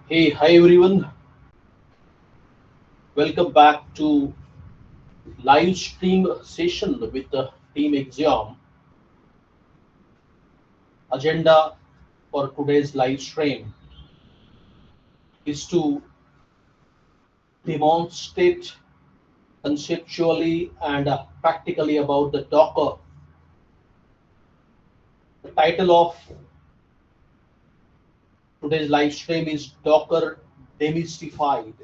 Hey, hi everyone. Welcome back to live stream session with the Team Axiom. Agenda for today's live stream is to demonstrate conceptually and practically about the Docker. The title of today's live stream is Docker Demystified.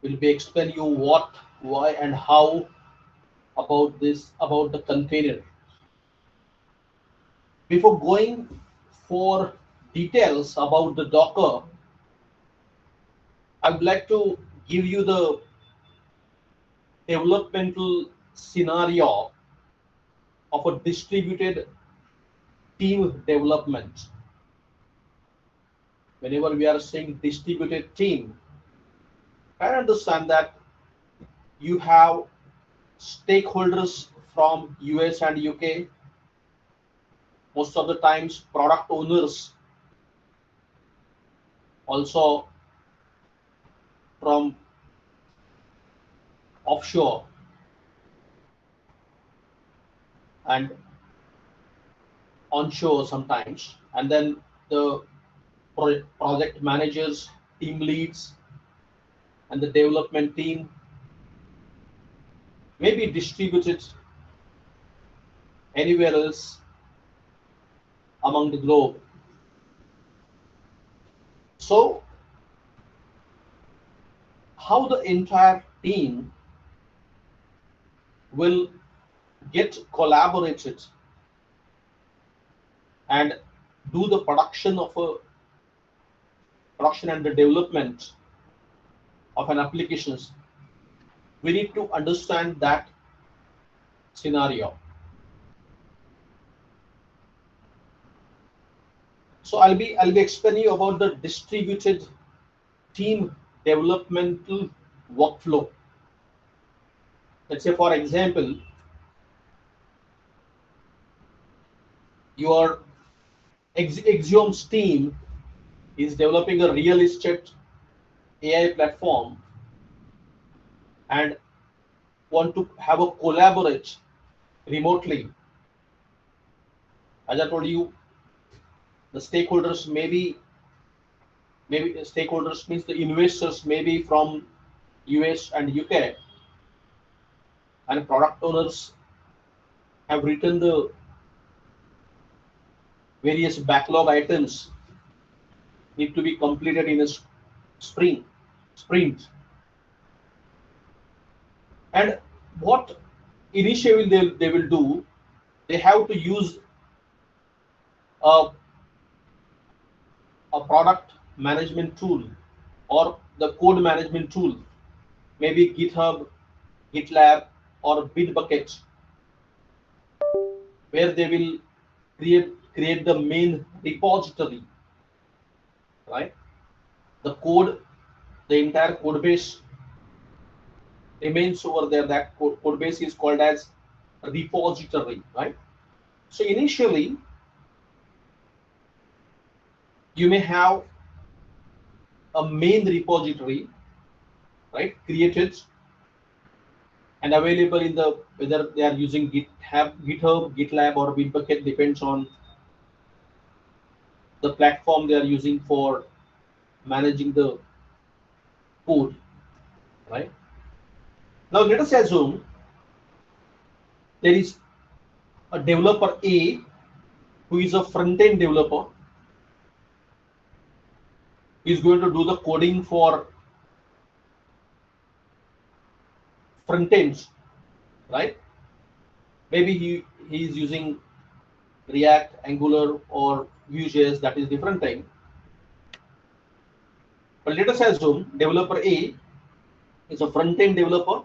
We'll be explaining you what, why, and how about the container. Before going for details about the Docker, I would like to give you the developmental scenario of a distributed team development. Whenever we are saying distributed team, I understand that you have stakeholders from US and UK, most of the times product owners also from offshore, and onshore sometimes, and then the project managers, team leads, and the development team may be distributed anywhere else among the globe. So, how the entire team will get collaborated and do the production and the development of an applications, we need to understand that scenario. So I'll be explaining you about the distributed team developmental workflow. Let's say, for example, your Axiom's team is developing a real estate AI platform and want to have a collaborate remotely. As I told you, the stakeholders maybe stakeholders means the investors maybe from US and UK, and product owners have written the various backlog items need to be completed in a sprint. And what initially they will do, they have to use a, a product management tool or the code management tool, maybe GitHub, GitLab, or Bitbucket, where they will create the main repository, right? The code, the entire code base remains over there. That code base is called as repository, right? So initially, you may have a main repository, right, created and available in the, whether they are using GitHub, GitLab, or Bitbucket, depends on the platform they are using for managing the code, right? Now let us assume there is a developer A who is a front-end developer. He is going to do the coding for front ends, right? Maybe he is using React, Angular, or Vue.js. That is different thing. But let us assume developer A is a front-end developer.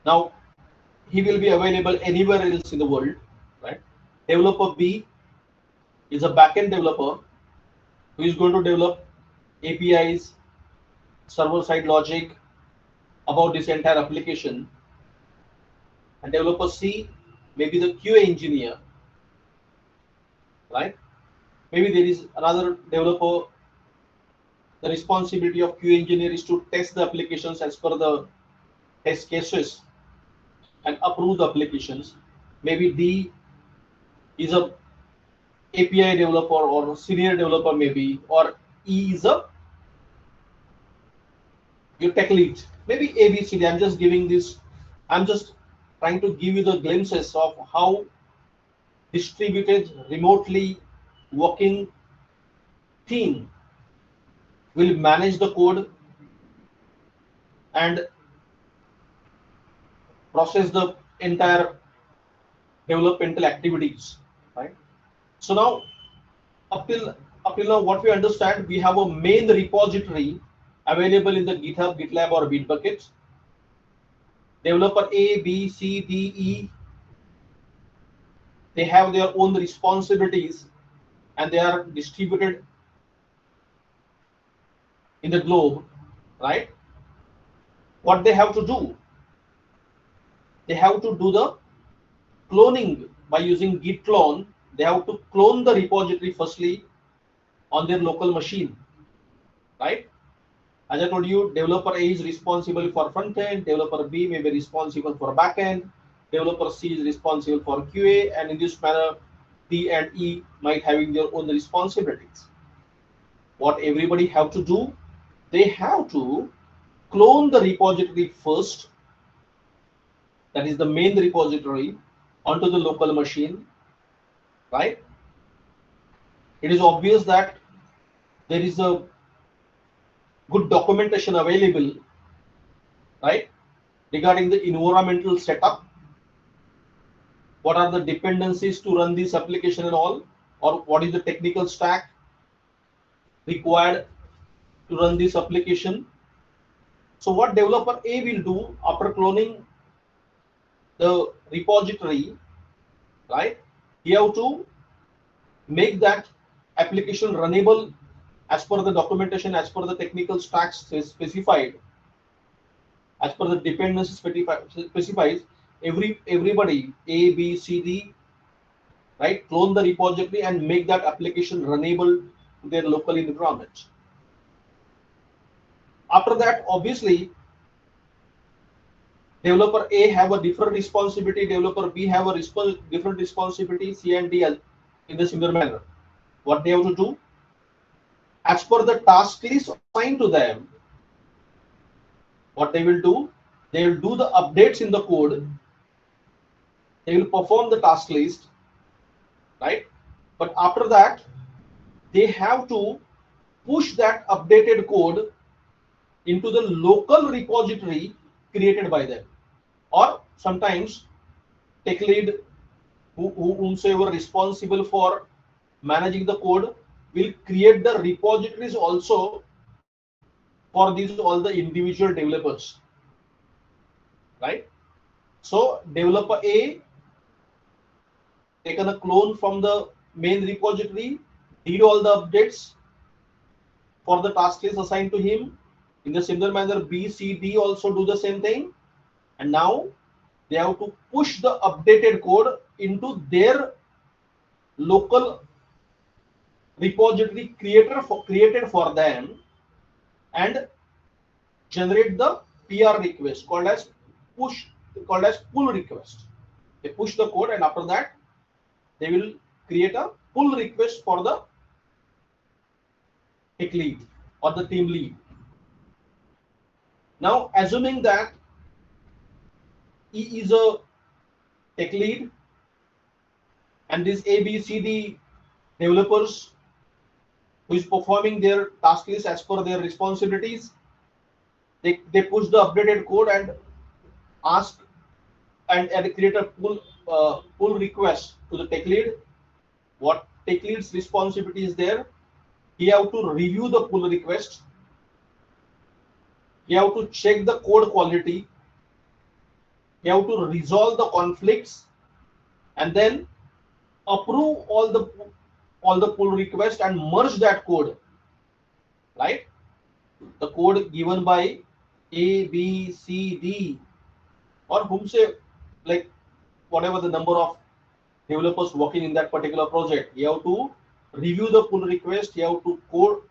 Now he will be available anywhere else in the world, right? Developer B is a back-end developer who is going to develop APIs, server-side logic about this entire application. And developer C may be the QA engineer, right? Maybe there is another developer. The responsibility of QA engineer is to test the applications as per the test cases and approve the applications. Maybe D is a API developer or senior developer maybe, or E is a your tech lead. Maybe A, B, C, D. I'm just giving this. I'm just trying to give you the glimpses of how distributed, remotely working team will manage the code and process the entire developmental activities. Right. So now, up till now, what we understand, we have a main repository available in the GitHub, GitLab, or Bitbucket. Developer A, B, C, D, E, they have their own responsibilities and they are distributed in the globe, right? What they have to do? They have to do the cloning by using git clone. They have to clone the repository firstly on their local machine, right? As I told you, developer A is responsible for front end, developer B may be responsible for back end, developer C is responsible for QA, and in this manner, D and E might having their own responsibilities. What everybody have to do? They have to clone the repository first, that is the main repository, onto the local machine, right? It is obvious that there is a good documentation available, right, regarding the environmental setup. What are the dependencies to run this application and all, or what is the technical stack required to run this application. So what developer A will do after cloning the repository, right, he have to make that application runnable as per the documentation, as per the technical stacks specified, as per the dependency specifies. Everybody A, B, C, D, right, clone the repository and make that application runnable to their local environment. After that, obviously, developer A have a different responsibility, developer B have a different responsibility, C and D in the similar manner. What they have to do? As per the task list assigned to them, what they will do? They will do the updates in the code. They will perform the task list, right? But after that, they have to push that updated code into the local repository created by them. Or sometimes tech lead, whomsoever responsible for managing the code, will create the repositories also for these all the individual developers, right? So developer A taken a clone from the main repository, did all the updates for the task list assigned to him. In the similar manner, B, C, D also do the same thing, and now they have to push the updated code into their local repository created for them and generate the PR request called as pull request. They push the code and after that they will create a pull request for the tech lead or the team lead. Now assuming that E is a tech lead and these A, B, C, D developers who is performing their task list as per their responsibilities, they push the updated code and ask and create a pull request to the tech lead. What tech lead's responsibility is there? He have to review the pull request. He have to check the code quality. He have to resolve the conflicts and then approve all the pull request and merge that code, right? The code given by A, B, C, D, or like whatever the number of developers working in that particular project. You have to review the pull request, you have to code,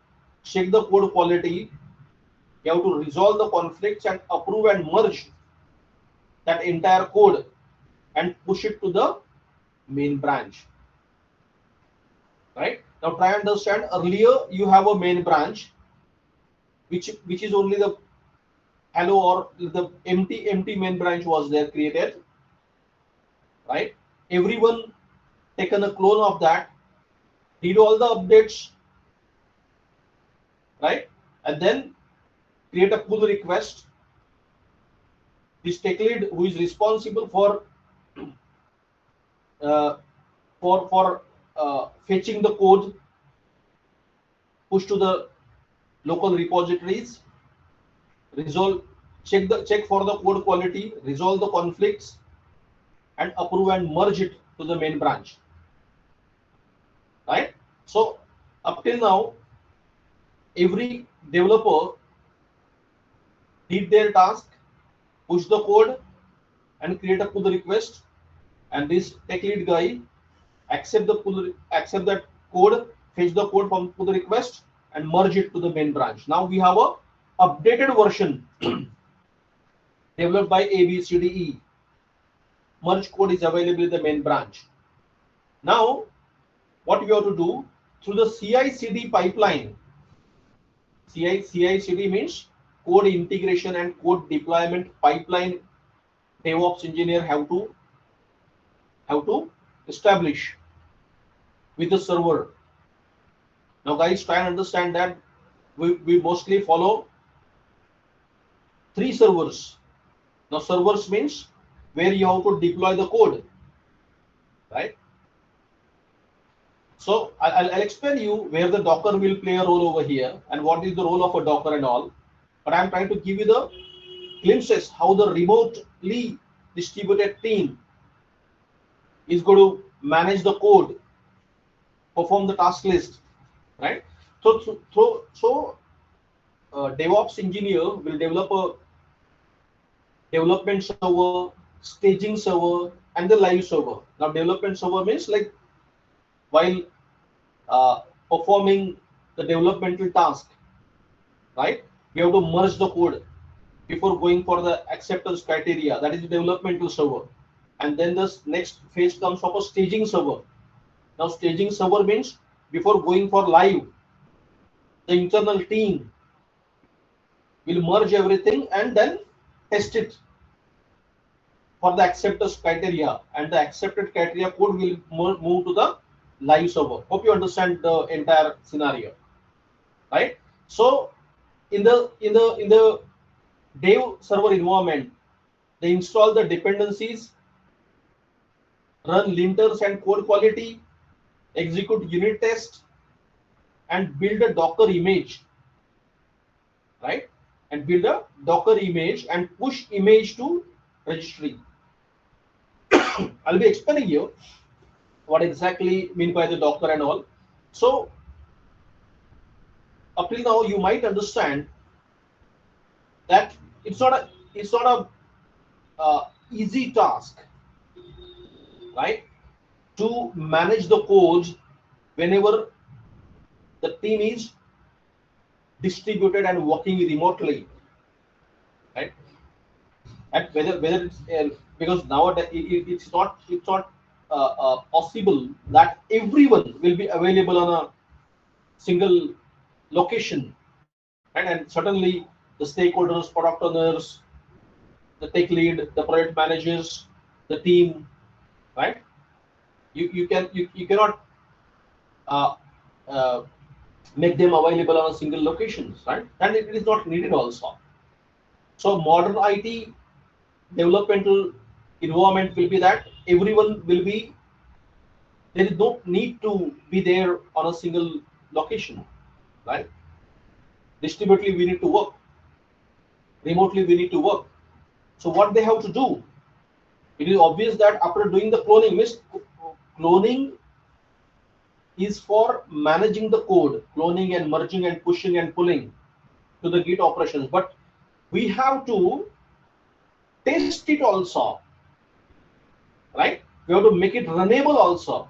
check the code quality, you have to resolve the conflicts and approve and merge that entire code and push it to the main branch. Right? Now try and understand, earlier you have a main branch which is only the hello or the empty main branch was there created, right? Everyone taken a clone of that, did all the updates, right? And then create a pull request. This tech lead who is responsible for uh, fetching the code, push to the local repositories, resolve, check for the code quality, resolve the conflicts, and approve and merge it to the main branch. Right? So up till now, every developer did their task, push the code, and create a pull request, and this tech lead guy accept that code, fetch the code from pull request, and merge it to the main branch. Now we have a updated version developed by ABCDE. Merge code is available in the main branch. Now what we have to do, through the CI/CD pipeline. CI/CD means code integration and code deployment pipeline. DevOps engineer have to establish with the server. Now guys, try and understand that we mostly follow 3 servers. Now servers means where you have to deploy the code, right? So I'll explain you where the Docker will play a role over here and what is the role of a Docker and all. But I'm trying to give you the glimpses how the remotely distributed team is going to manage the code, perform the task list, right? So DevOps engineer will develop a development server, staging server, and the live server. Now development server means like while performing the developmental task, right? We have to merge the code before going for the acceptance criteria. That is the developmental server. And then the next phase comes of a staging server. Now staging server means before going for live, the internal team will merge everything and then test it for the acceptance criteria, and the accepted criteria code will move to the live server. Hope you understand the entire scenario, right? So in the dev server environment, they install the dependencies, run linters and code quality, execute unit test, and build a Docker image, right? And build a Docker image and push image to registry. I'll be explaining you what exactly mean by the Docker and all. So up till now, you might understand that it's not a easy task, right? To manage the codes whenever the team is distributed and working remotely, right? And whether it's because nowadays it's not possible that everyone will be available on a single location, right? And certainly the stakeholders, product owners, the tech lead, the project managers, the team, right? You cannot uh, uh, make them available on a single location, right? And it is not needed also. So modern IT developmental environment will be that everyone will be, there is no need to be there on a single location, right? Distributively we need to work, remotely we need to work. So what they have to do, it is obvious that after doing the cloning, means cloning is for managing the code, cloning and merging and pushing and pulling to the Git operations, but we have to test it also, right? We have to make it runnable also.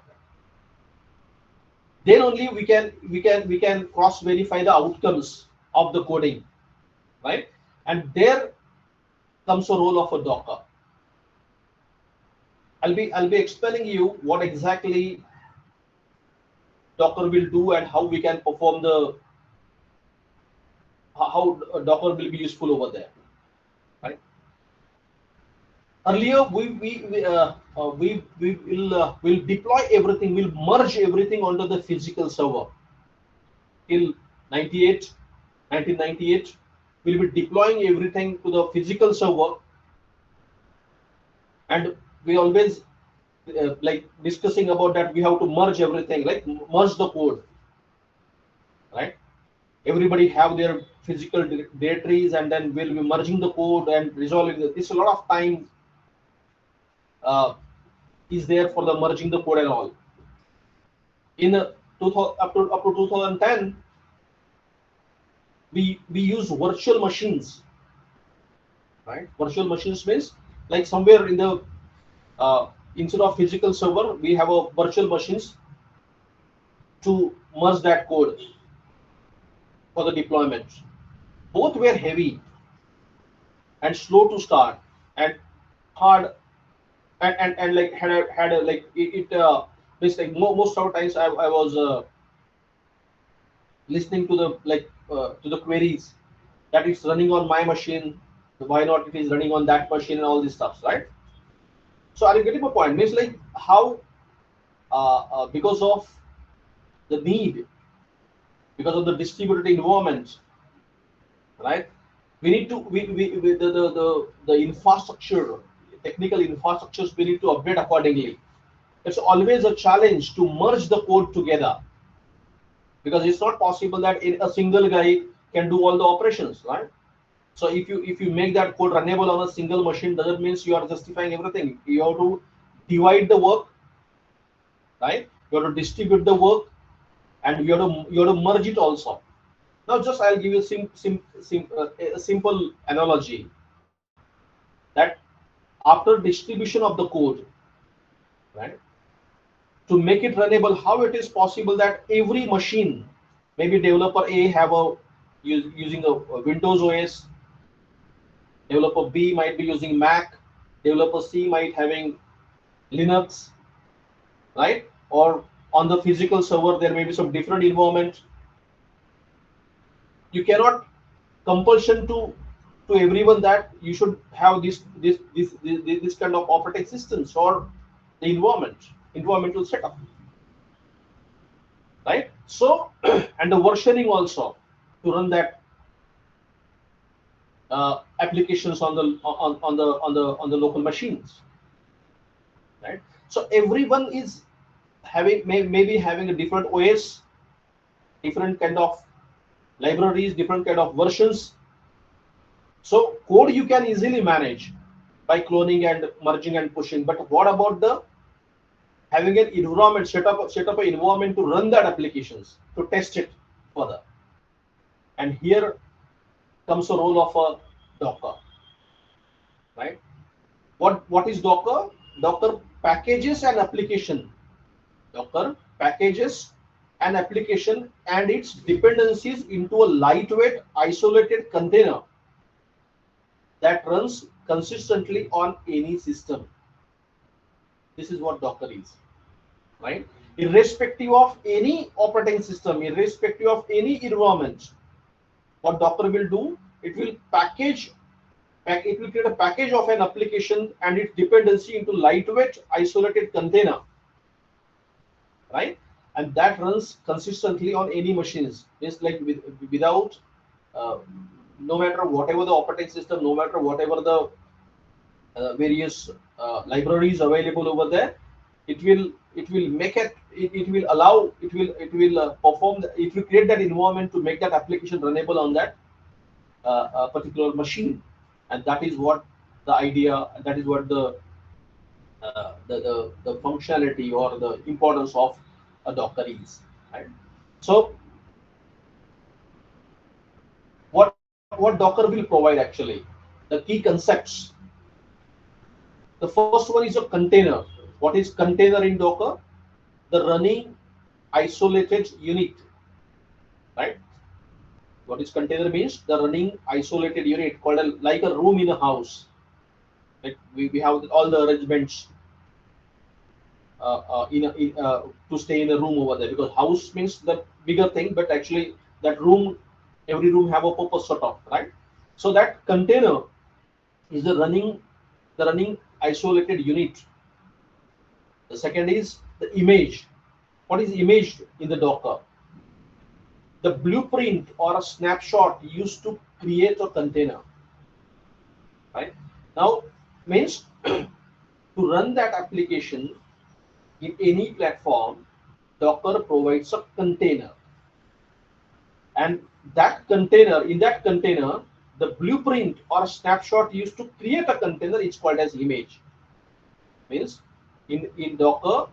then only we can cross verify the outcomes of the coding, right? And there comes a role of a Docker. I'll be explaining you what exactly Docker will do and how we can perform the how Docker will be useful over there, right? Earlier we will deploy everything, we'll merge everything onto the physical server. Till 1998, we'll be deploying everything to the physical server, and we always like discussing about that we have to merge everything, like merge the code, right? Everybody have their physical directories, and then we'll be merging the code and resolving it. This a lot of time uh, is there for the merging the code and all. In 2000, up to 2010, we use virtual machines, right? Virtual machines means like somewhere in the instead of physical server, we have a virtual machines to merge that code for the deployment. Both were heavy and slow to start and hard, and like had a like it's like most of the times I was listening to the to the queries that it's running on my machine, why not it is running on that machine and all these stuff, right? So are you getting my point? Means like how because of the need, because of the distributed environment, right? We need to we the infrastructure, technical infrastructures, we need to update accordingly. It's always a challenge to merge the code together, because it's not possible that a single guy can do all the operations, right? So if you make that code runnable on a single machine, doesn't mean you are justifying everything. You have to divide the work, right? You have to distribute the work, and you have to merge it also. Now, just I'll give you a simple analogy that after distribution of the code, right, to make it runnable, how it is possible that every machine, maybe developer A have a using a Windows OS, developer B might be using Mac, developer C might having Linux, right? Or on the physical server there may be some different environment. You cannot compulsion to everyone that you should have this kind of operating systems or the environmental setup, right? So and the versioning also to run that applications on the local machines, right? So everyone is having maybe having a different OS, different kind of libraries, different kind of versions. So code you can easily manage by cloning and merging and pushing. But what about the having an environment, set up an environment to run that applications, to test it further? And here comes the role of a Docker, right? What is Docker? Docker packages an application. Docker packages an application and its dependencies into a lightweight, isolated container that runs consistently on any system. This is what Docker is, right? Irrespective of any operating system, irrespective of any environment, what Docker will do, it will it will create a package of an application and its dependency into lightweight, isolated container, right? And that runs consistently on any machines. It's like without no matter whatever the operating system, no matter whatever the various libraries available over there, it will make it will allow it will perform it will create that environment to make that application runnable on that particular machine. And that is what the idea, that is what the functionality or the importance of a Docker is, right? So what Docker will provide, actually the key concepts. The first one is a container. What is container in Docker? The running isolated unit, right? What is container means? The running isolated unit called like a room in a house. Like we have all the arrangements to stay in a room over there, because house means the bigger thing, but actually that room, every room have a purpose sort of, right? So that container is the running isolated unit. The second is the image. What is imaged in the Docker? The blueprint or a snapshot used to create a container, right? Now means to run that application in any platform, Docker provides a container, and in that container, the blueprint or snapshot used to create a container is called as image. Means in Docker,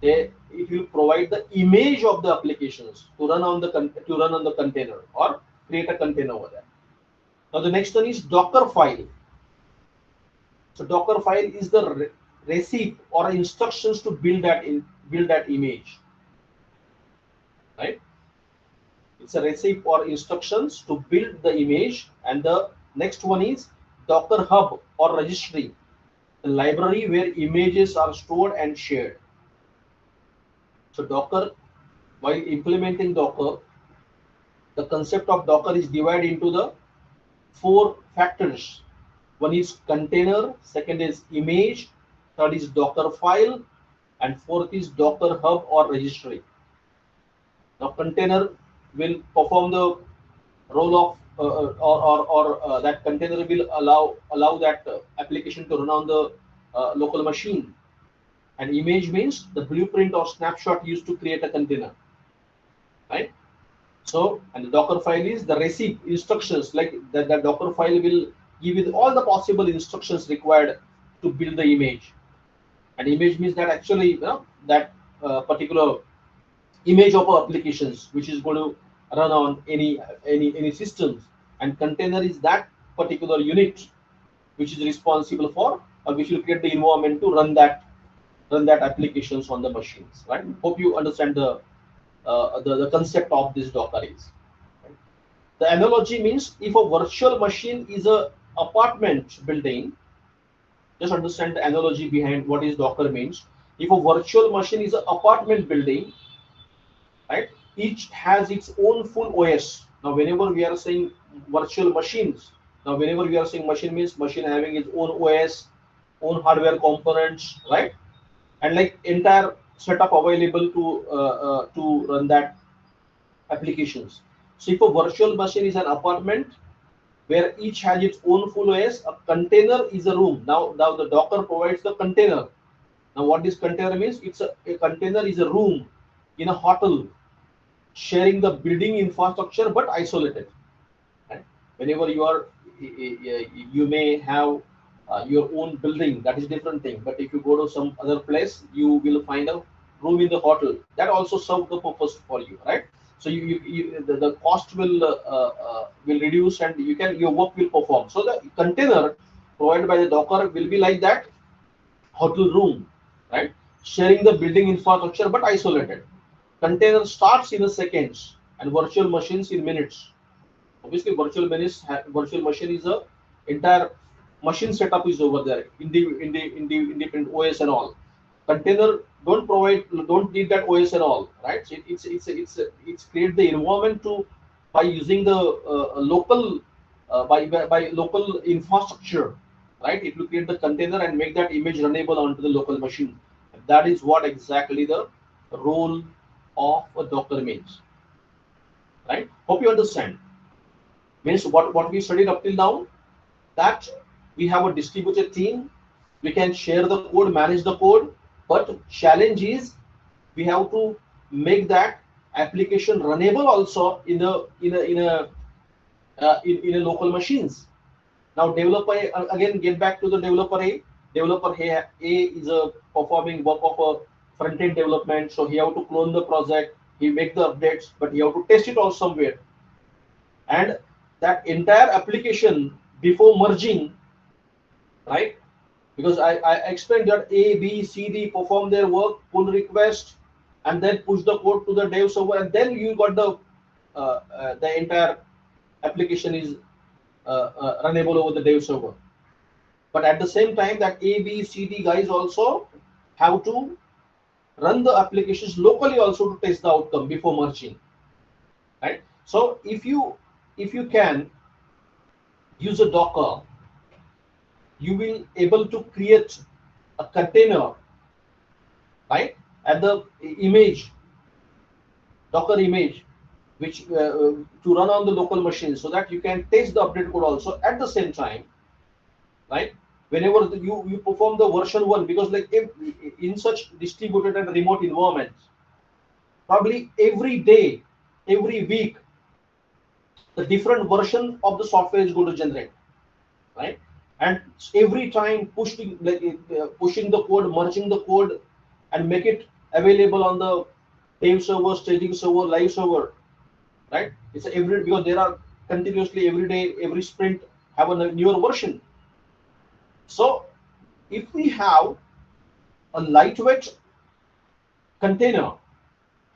it will provide the image of the applications to run on the container or create a container over there. Now the next one is Docker file. So Docker file is the recipe or instructions to build that image, right? It's a recipe or instructions to build the image. And the next one is Docker hub or registry, the library where images are stored and shared. So Docker, while implementing Docker, the concept of Docker is divided into the 4 factors. One is container, second is image, third is Docker file, and fourth is Docker hub or registry. Now container will perform the role of that container will allow that application to run on the local machine. And image means the blueprint or snapshot used to create a container, right? So, and the Docker file is the recipe instructions, like that the Docker file will give you all the possible instructions required to build the image. And image means that actually that particular image of applications which is going to run on any systems. And container is that particular unit which is responsible for, or which will create the environment to run that applications on the machines, right? Hope you understand the concept of this Docker is. Right? The analogy means if a virtual machine is a apartment building, just understand the analogy behind what is Docker means. If a virtual machine is an apartment building, right, each has its own full OS. Now whenever we are saying virtual machines, whenever we are saying machine means machine having its own OS, own hardware components, right? And like entire setup available to run that applications. So if a virtual machine is an apartment where each has its own full OS, a container is a room. Now the Docker provides the container. Now what this container means? A container is a room in a hotel sharing the building infrastructure but isolated. Right? Whenever you may have your own building, that is different thing. But if you go to some other place, you will find a room in the hotel that also serve the purpose for you, right? So the cost will reduce, and your work will perform. So the container provided by the Docker will be like that hotel room, right? Sharing the building infrastructure but isolated. Container starts in a seconds and virtual machines in minutes. Obviously, virtual machine is a entire machine setup is over there in the independent OS and all. Container don't need that OS and all, right? So it's create the environment to by using the local by local infrastructure, right? It will create the container and make that image runnable onto the local machine. That is what exactly the role of a Docker means, right? Hope you understand. Means what we studied up till now, that we have a distributed team, we can share the code, manage the code, but challenge is we have to make that application runnable also in a local machines. Now developer again, get back to the developer A. Developer A is a performing work of a front-end development, so he have to clone the project, he make the updates, but he have to test it all somewhere. And that entire application before merging, right? Because I explained that A, B, C, D perform their work, pull request, and then push the code to the dev server, and then you got the entire application is runnable over the dev server. But at the same time, that A, B, C, D guys also have to run the applications locally also to test the outcome before merging, right? So if you can use a Docker, you will able to create a container, right, and the image, Docker image, which to run on the local machine, so that you can test the update code also at the same time, right? Whenever you perform the version 1, because like if, in such distributed and remote environments, probably every day, every week, the different version of the software is going to generate, right? And every time pushing the code, merging the code, and make it available on the dev server, staging server, live server, right? It's every, because there are continuously every day, every sprint have a newer version. So if we have a lightweight container,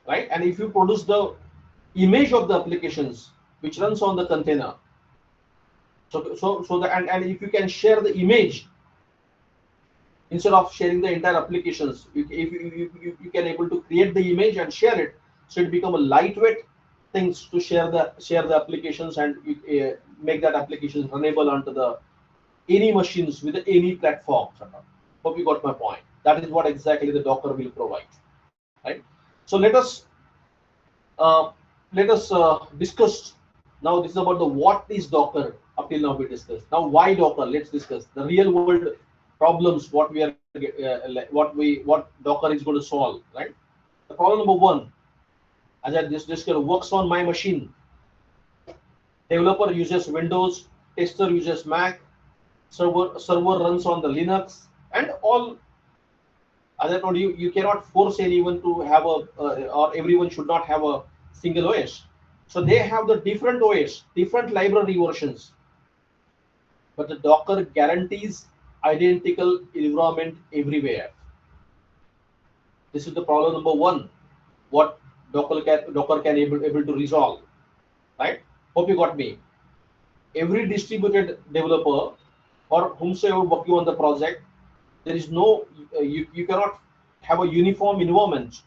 right, and if you produce the image of the applications which runs on the container, so and if you can share the image instead of sharing the entire applications, if you can able to create the image and share it, so it become a lightweight things to share the applications, and make that application runnable onto the any machines with any platform. Hope you got my point. That is what exactly the Docker will provide, right? So uh, let us discuss now. This is about the what is Docker. Up till now we discussed. Now why Docker? Let's discuss the real world problems. What we are what Docker is going to solve, right? The problem number one, as I just discussed, works on my machine. Developer uses Windows, tester uses Mac, server runs on the Linux, and all. As I told you, you cannot force anyone to have or everyone should not have a single OS. So they have the different OS, different library versions. But the Docker guarantees identical environment everywhere. This is the problem number one. What Docker can able to resolve, right? Hope you got me. Every distributed developer or whomsoever working on the project, there is no you cannot have a uniform environment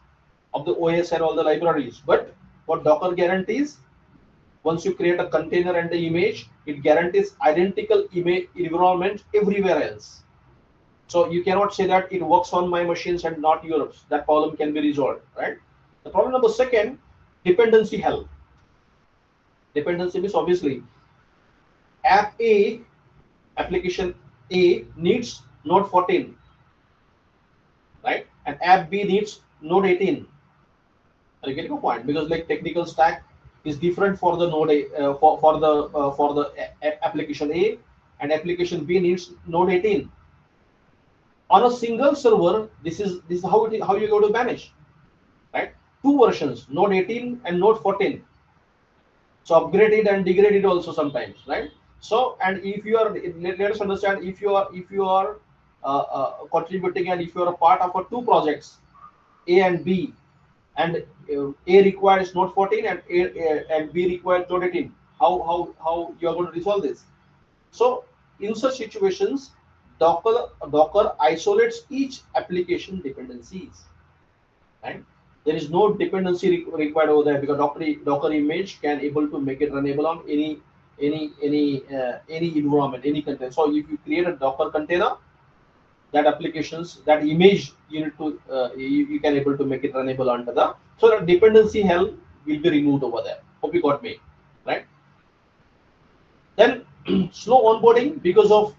of the OS and all the libraries. But what Docker guarantees, once you create a container and the image, it guarantees identical image environment everywhere else. So you cannot say that it works on my machines and not yours. That problem can be resolved, right? The problem number second, dependency hell. Dependency means obviously application A needs Node 14, right? And app B needs Node 18. Are you getting a point? Because like technical stack is different for the node A, for the application A, and application B needs Node 18. On a single server, this is how you're going to manage, right? Two versions, Node 18 and Node 14. So upgrade it and degrade it also sometimes, right? So, and if you are, let us understand, if you are contributing, and if you are a part of two projects, A and B, and A requires Node 14 and B requires Node 18, how you are going to resolve this? So in such situations, Docker isolates each application dependencies, right? There is no dependency required over there, because Docker image can able to make it runnable on any environment, any container. So if you create a Docker container, that applications, that image, you need to you can able to make it runnable under the, so that dependency hell will be removed over there. Hope you got me, right? Then slow onboarding, because of,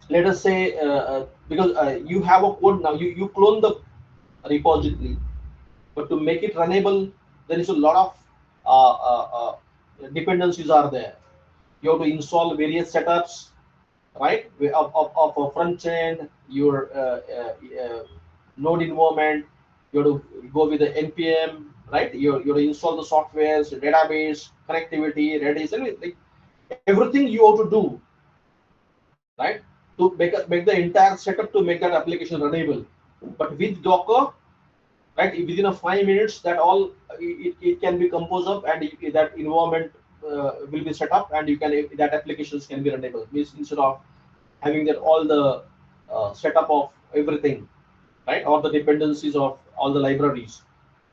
let us say, because you have a code now, you clone the repository, but to make it runnable, there is a lot of dependencies are there. You have to install various setups, right, of a front end, your node environment. You have to go with the npm, right? You have to install the softwares, database, connectivity, Redis, and like everything you have to do, right, to make the entire setup to make that application runnable. But with Docker, right? Within a 5 minutes, that all it can be composed up, and that environment will be set up, and you can that applications can be runnable. Means instead of having that all the setup of everything, right, or the dependencies of all the libraries,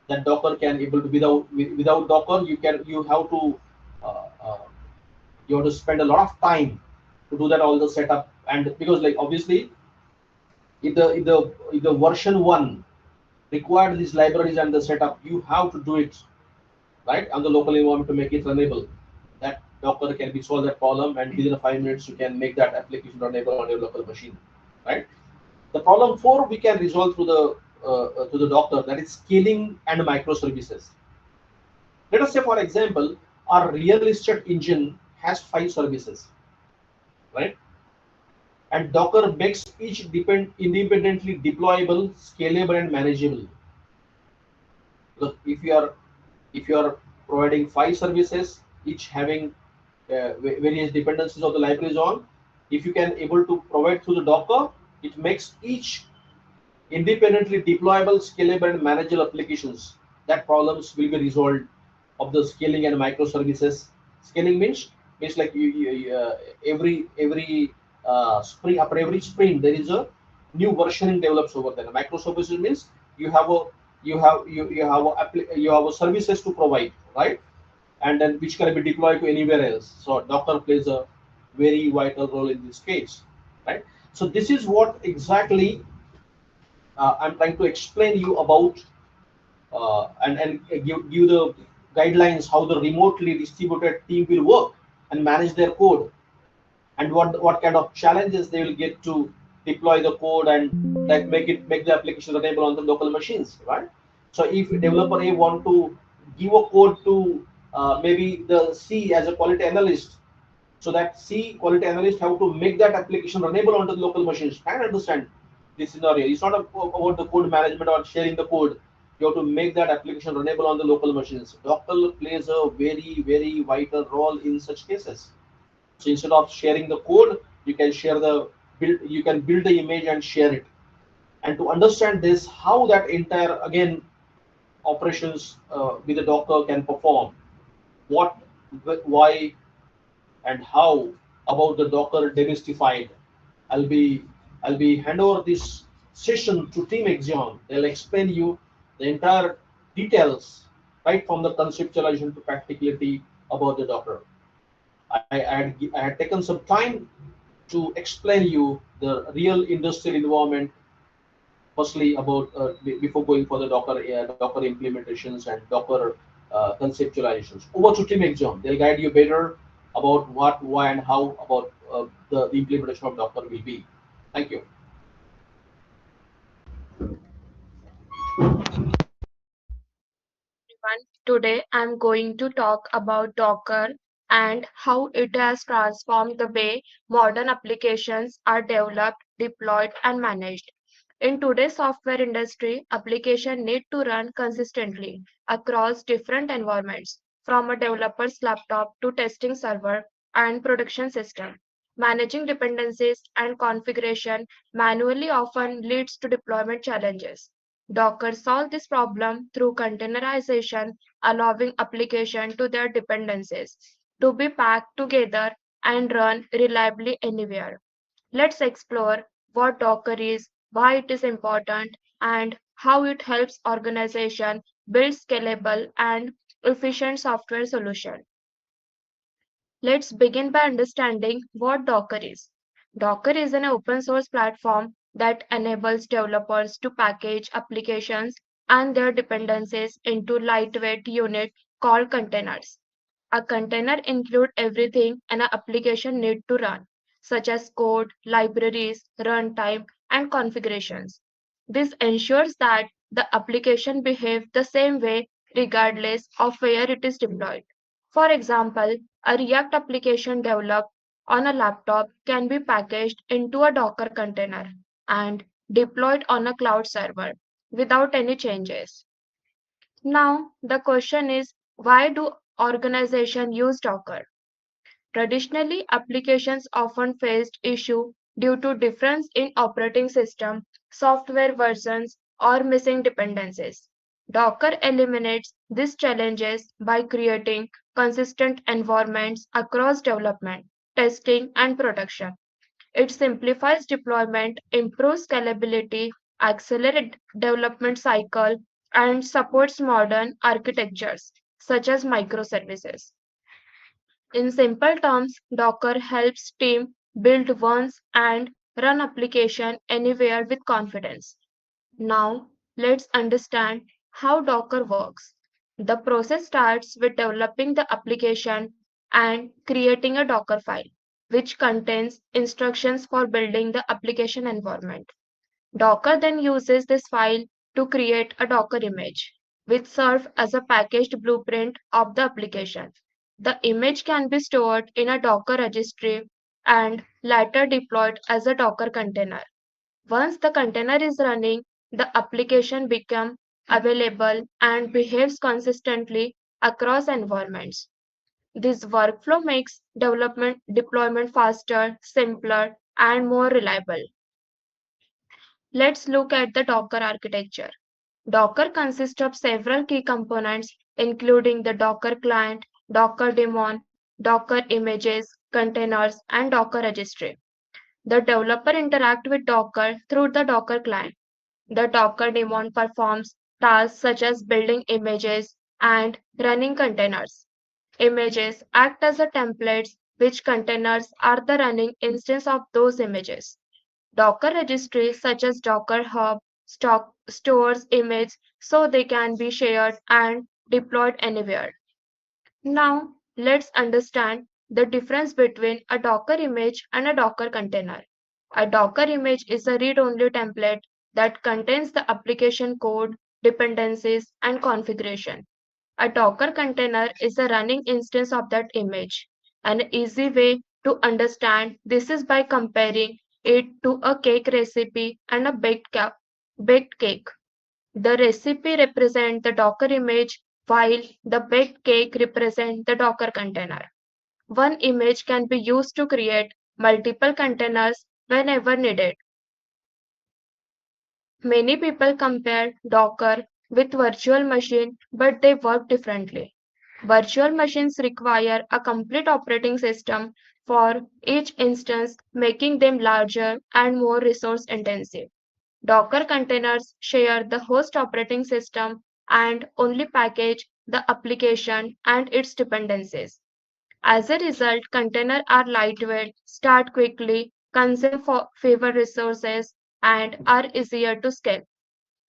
that Docker can able to, without Docker you have to uh, uh, you have to spend a lot of time to do that all the setup. And because like obviously if the version 1 required these libraries and the setup, you have to do it right on the local environment to make it runnable. That Docker can be solve that problem, and within 5 minutes you can make that application runnable on your local machine, right? The problem 4 we can resolve through the Docker, that is scaling and microservices. Let us say, for example, our real estate engine has 5 services, right? And Docker makes each independently deployable, scalable, and manageable. Because if you are providing 5 services, each having various dependencies of the libraries on, if you can able to provide through the Docker, it makes each independently deployable, scalable, and manageable applications. That problems will be resolved of the scaling and microservices. Scaling means like every sprint, after every sprint there is a new versioning develops over there. Microservices means you have a you have a services to provide, right? And then which can be deployed to anywhere else. So Docker plays a very vital role in this case, right? So this is what exactly I'm trying to explain you about, and give the guidelines how the remotely distributed team will work and manage their code, and what kind of challenges they will get to deploy the code and like make the application available on the local machines, right? So if developer A want to give a code to maybe the C as a quality analyst, so that C quality analyst have to make that application runnable onto the local machines. I understand this scenario. It's not about the code management or sharing the code. You have to make that application runnable on the local machines. Docker plays a very vital role in such cases. So instead of sharing the code, you can share the build. You can build the image and share it. And to understand this, how that entire again operations with the Docker can perform, what, why, and how about the Docker demystified. I'll be I'll be hand over this session to Team Axiom. They'll explain you the entire details, right from the conceptualization to practicality about the Docker. I had taken some time to explain you the real industrial environment. Firstly, about before going for the Docker implementations and Docker conceptualizations. Over to Team Exam. They'll guide you better about what, why, and how about the implementation of Docker will be. Thank you. Everyone. Today I'm going to talk about Docker and how it has transformed the way modern applications are developed, deployed, and managed. In today's software industry, applications need to run consistently across different environments, from a developer's laptop to testing server and production system. Managing dependencies and configuration manually often leads to deployment challenges. Docker solved this problem through containerization, allowing application to their dependencies to be packed together and run reliably anywhere. Let's explore what Docker is, why it is important, and how it helps organization build scalable and efficient software solutions. Let's begin by understanding what Docker is. Docker is an open source platform that enables developers to package applications and their dependencies into lightweight unit called containers. A container includes everything an application needs to run, such as code, libraries, runtime, and configurations. This ensures that the application behaves the same way regardless of where it is deployed. For example, a React application developed on a laptop can be packaged into a Docker container and deployed on a cloud server without any changes. Now, the question is, why do organizations use Docker? Traditionally, applications often faced issues due to difference in operating system, software versions, or missing dependencies. Docker eliminates these challenges by creating consistent environments across development, testing, and production. It simplifies deployment, improves scalability, accelerates development cycle, and supports modern architectures such as microservices. In simple terms, Docker helps team build once and run application anywhere with confidence. Now, let's understand how Docker works. The process starts with developing the application and creating a Docker file, which contains instructions for building the application environment. Docker then uses this file to create a Docker image, which serves as a packaged blueprint of the application. The image can be stored in a Docker registry and later deployed as a Docker container. Once the container is running, the application becomes available and behaves consistently across environments. This workflow makes development deployment faster, simpler, and more reliable. Let's look at the Docker architecture. Docker consists of several key components, including the Docker client, Docker daemon, Docker images, containers, and Docker registry. The developer interacts with Docker through the Docker client. The Docker daemon performs tasks such as building images and running containers. Images act as a templates, which containers are the running instance of those images. Docker registries such as Docker Hub stores images so they can be shared and deployed anywhere. Now, let's understand the difference between a Docker image and a Docker container. A Docker image is a read-only template that contains the application code, dependencies, and configuration. A Docker container is a running instance of that image. An easy way to understand this is by comparing it to a cake recipe and a baked cake. The recipe represents the Docker image while the baked cake represents the Docker container. One image can be used to create multiple containers whenever needed. Many people compare Docker with virtual machine, but they work differently. Virtual machines require a complete operating system for each instance, making them larger and more resource intensive. Docker containers share the host operating system and only package the application and its dependencies. As a result, containers are lightweight, start quickly, consume fewer resources, and are easier to scale.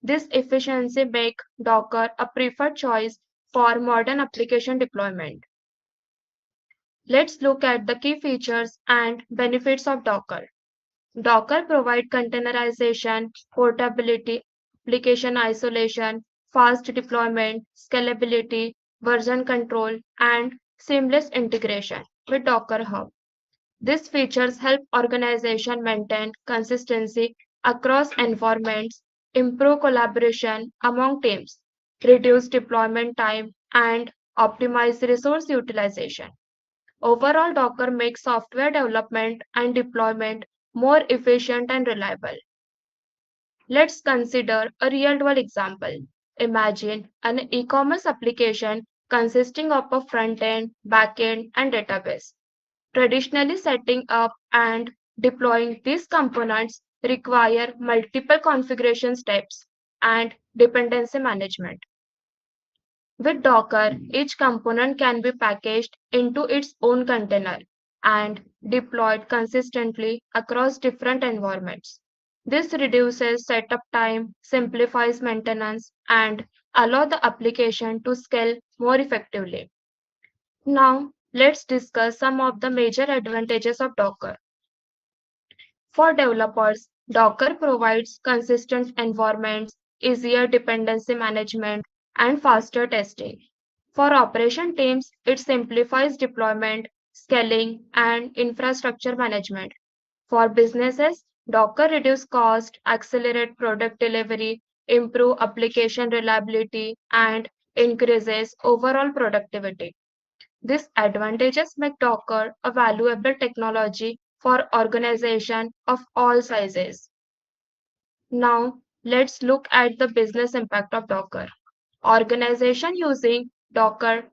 This efficiency makes Docker a preferred choice for modern application deployment. Let's look at the key features and benefits of Docker. Docker provides containerization, portability, application isolation, fast deployment, scalability, version control, and seamless integration with Docker Hub. These features help organizations maintain consistency across environments, improve collaboration among teams, reduce deployment time, and optimize resource utilization. Overall, Docker makes software development and deployment more efficient and reliable. Let's consider a real-world example. Imagine an e-commerce application consisting of a front-end, back-end, and database. Traditionally, setting up and deploying these components require multiple configuration steps and dependency management. With Docker, each component can be packaged into its own container and deployed consistently across different environments. This reduces setup time, simplifies maintenance, and allows the application to scale more effectively. Now, let's discuss some of the major advantages of Docker. For developers, Docker provides consistent environments, easier dependency management, and faster testing. For operation teams, it simplifies deployment, scaling, and infrastructure management. For businesses, Docker reduces cost, accelerate product delivery, improve application reliability, and increases overall productivity. These advantages make Docker a valuable technology for organizations of all sizes. Now, let's look at the business impact of Docker. Organization using Docker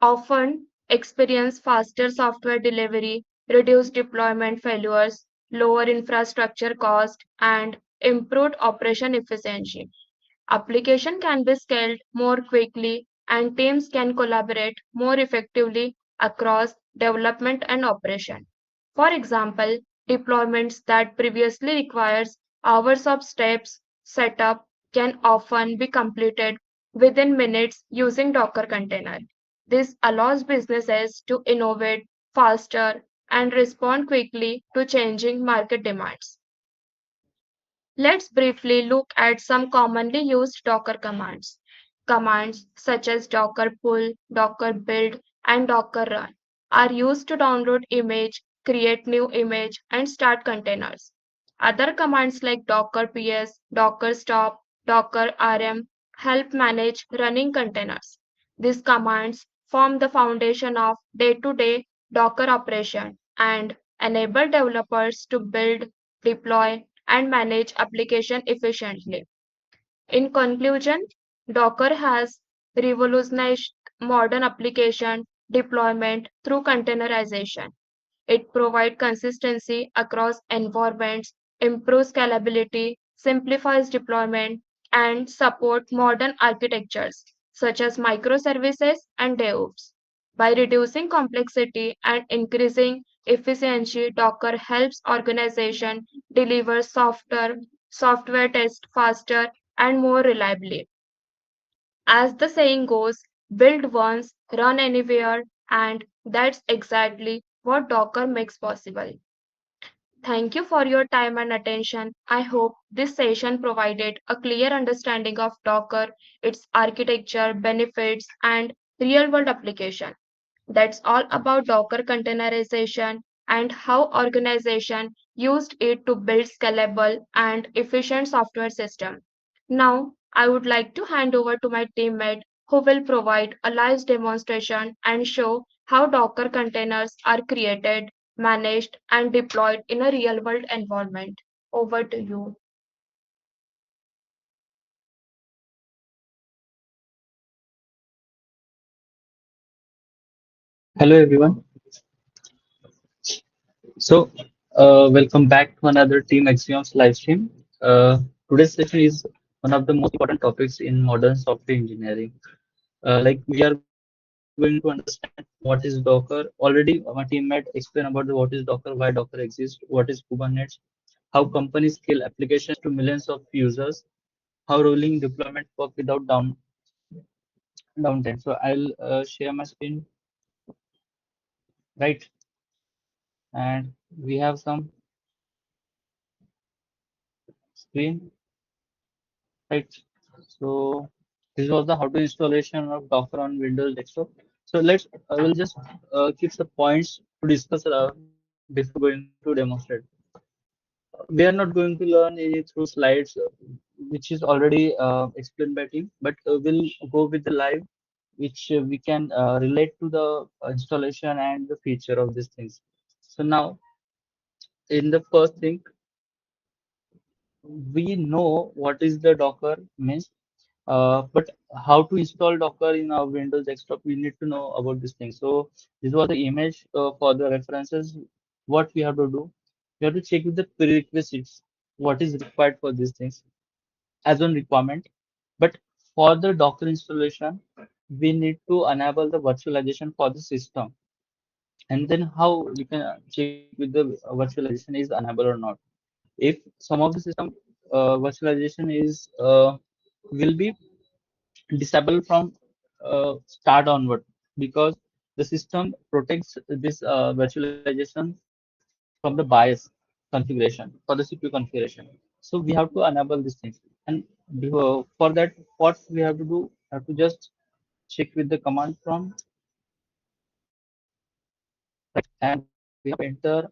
often experience faster software delivery, reduced deployment failures, lower infrastructure cost, and improved operation efficiency. Application can be scaled more quickly and teams can collaborate more effectively across development and operation. For example, deployments that previously requires hours of steps setup can often be completed within minutes using Docker container. This allows businesses to innovate faster and respond quickly to changing market demands. Let's briefly look at some commonly used Docker commands. Commands such as Docker pull, Docker build, and Docker run are used to download image, create new image, and start containers. Other commands like Docker ps, Docker stop, Docker rm help manage running containers. These commands form the foundation of day-to-day Docker operation and enable developers to build, deploy, and manage application efficiently. In conclusion, Docker has revolutionized modern application deployment through containerization. It provides consistency across environments, improves scalability, simplifies deployment, and support modern architectures such as microservices and DevOps. By reducing complexity and increasing efficiency, Docker helps organizations deliver software test faster and more reliably. As the saying goes, build once, run anywhere, and that's exactly what Docker makes possible. Thank you for your time and attention. I hope this session provided a clear understanding of Docker, its architecture, benefits, and real world application. That's all about Docker containerization and how organizations used it to build scalable and efficient software system. Now, I would like to hand over to my teammate who will provide a live demonstration and show how Docker containers are created, managed, and deployed in a real-world environment. Over to you. Hello everyone. So, welcome back to another Team Axiom's live stream. Today's session is one of the most important topics in modern software engineering. We are going to understand what is Docker. Already, my teammate explained about what is Docker, why Docker exists, what is Kubernetes, how companies scale applications to millions of users, how rolling deployment work without downtime. So, I'll share my screen, right? And we have some screen, right? So this was the how to installation of Docker on Windows desktop. So I will just keep the points to discuss before going to demonstrate. We are not going to learn any through slides, which is already explained by team, but we'll go with the live, which we can relate to the installation and the feature of these things. So now, in the first thing, we know what is the Docker means. But how to install Docker in our Windows desktop, we need to know about this thing. So this was the image for the references. What we have to do, we have to check with the prerequisites, what is required for these things as one requirement. But for the Docker installation, we need to enable the virtualization for the system. And then how we can check with the virtualization is enabled or not. If some of the system virtualization is will be disable from start onward because the system protects this virtualization from the bias configuration for the CPU configuration. So we have to enable these things. And for that, what we have to do, have to just check with the command prompt, and we have to enter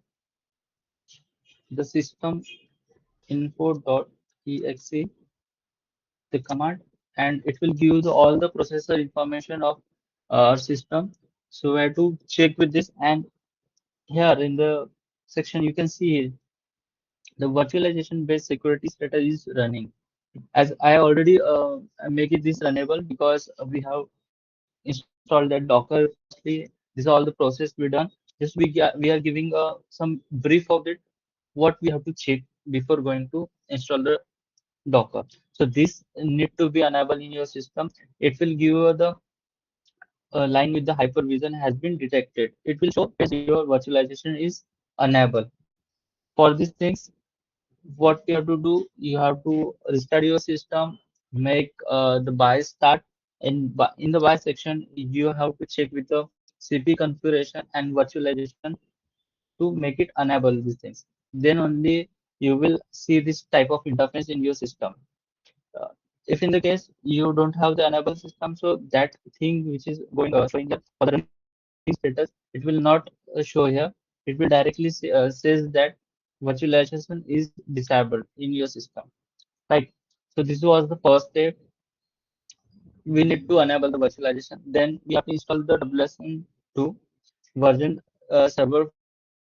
the system info.exe, the command, and it will give you all the processor information of our system. So we have to check with this, and here in the section you can see the virtualization based security strategy is running. As I already make it this runnable because we have installed that Docker firstly. This is all the process we done. Just we are giving some brief of it, what we have to check before going to install the Docker. So this need to be enabled in your system. It will give you the line with the hypervision has been detected. It will show yes, your virtualization is enabled. For these things, what you have to do, you have to restart your system, make the BIOS start. In the BIOS section, you have to check with the CP configuration and virtualization to make it enable these things. Then only you will see this type of interface in your system. Uh, if in the case you don't have the enable system, so that thing which is going showing here for the running status, it will not show here. It will directly says that virtualization is disabled in your system. Right. So this was the first step. We need to enable the virtualization. Then we have to install the WSN2 version server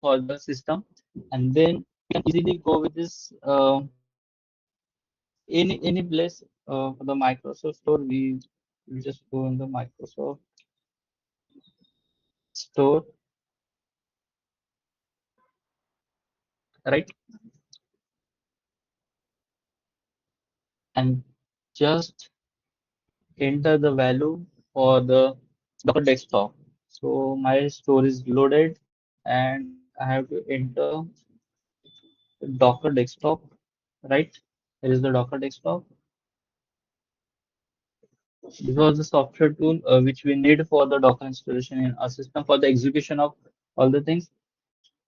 for the system, and then we can easily go with this any place for the Microsoft store. We just go in the Microsoft store, right, and just enter the value for the Docker desktop. So my store is loaded, and I have to enter Docker desktop, right? Here is the Docker desktop. This was the software tool which we need for the Docker installation in our system for the execution of all the things.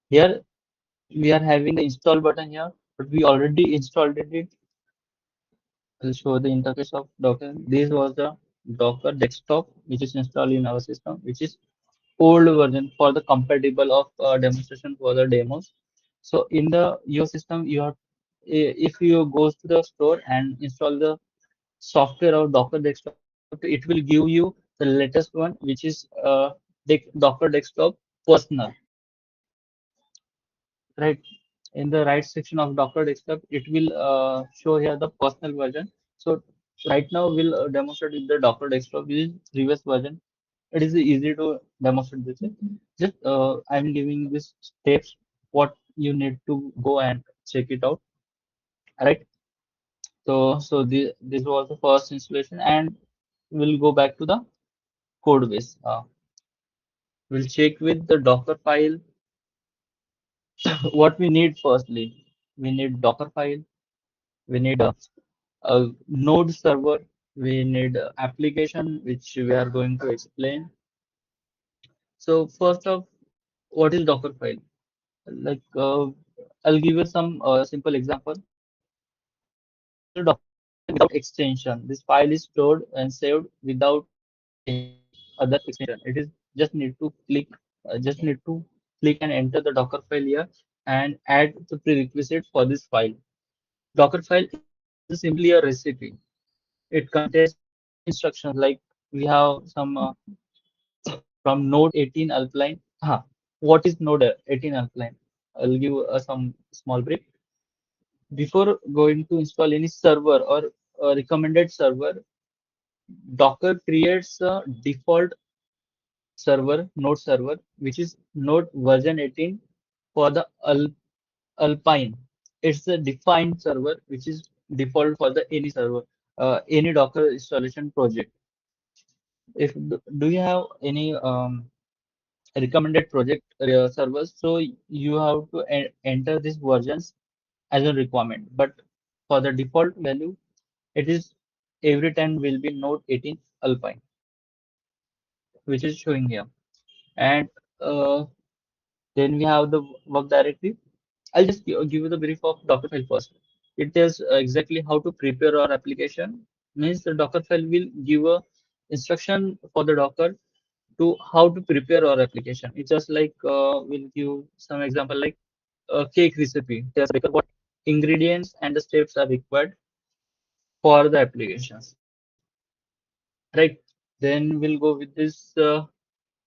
Here we are having the install button here, but we already installed it. I'll show the interface of Docker. This was the Docker desktop which is installed in our system, which is old version for the compatible of demonstration for the demos. So in the your system, you have if you go to the store and install the software of Docker desktop, it will give you the latest one, which is Docker desktop personal, right? In the right section of Docker desktop, it will show here the personal version. So right now we'll demonstrate with the Docker desktop, which is previous version. It is easy to demonstrate this. Just I'm giving this steps what you need to go and check it out, right? This was the first installation, and we'll go back to the code base. We'll check with the Docker file. What we need firstly, we need Docker file. We need a node server. We need application, which we are going to explain. So first of, what is Docker file? Like I'll give you some simple example. This is a document without extension. This file is stored and saved without any other extension. It is just need to click and enter the Docker file here and add the prerequisite for this file. Docker file is simply a recipe. It contains instructions like we have some from node 18 alpine. What is node 18 alpine? I'll give some small brief. Before going to install any server or a recommended server, Docker creates a default server, node server, which is node version 18 for the Alpine. It's a defined server, which is default for the any server, any Docker installation project. If do you have any recommended project servers, so you have to enter these versions as a requirement. But for the default value, it is every time will be Node 18 Alpine, which is showing here. And uh, then we have the work directory. I'll just give you the brief of Docker file first. It tells exactly how to prepare our application. Means the Docker file will give a instruction for the Docker to how to prepare our application. It's just like we'll give some example like a cake recipe. There's what ingredients and the steps are required for the applications, right? Then we'll go with this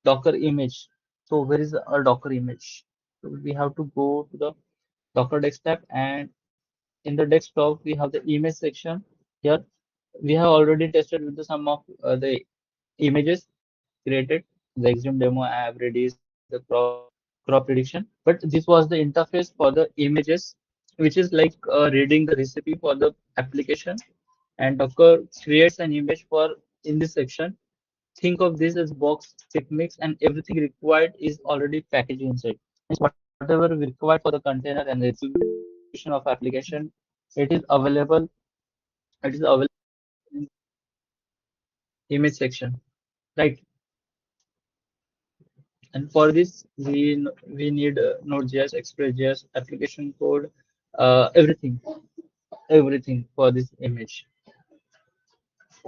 Docker image. So where is our Docker image? So we have to go to the Docker desktop, and in the desktop we have the image section. Here we have already tested with the some of the images created, the Axiom demo app, Redis, the crop prediction. But this was the interface for the images, which is like reading the recipe for the application. And Docker creates an image for in this section. Think of this as box techniques, and everything required is already packaged inside. Means whatever required for the container and the execution of application, it is available. It is available in image section, right? And for this, we need Node.js, Express.js, application code, everything, everything for this image.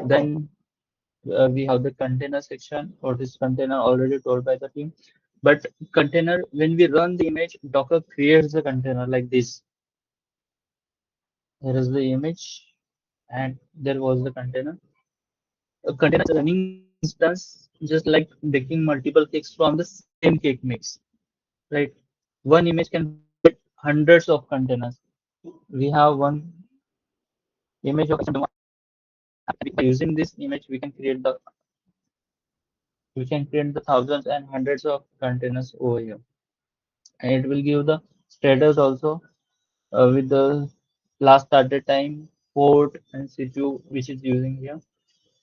Then we have the container section, or this container already told by the team. But container, when we run the image, Docker creates the container like this. Here is the image, and there was the container. A container is a running instance, just like baking multiple cakes from the same cake mix, right? One image can build hundreds of containers. We have one image of demo, and by using this image, we can create the thousands and hundreds of containers over here, and it will give the status also with the last started time, port, and CPU which is using here.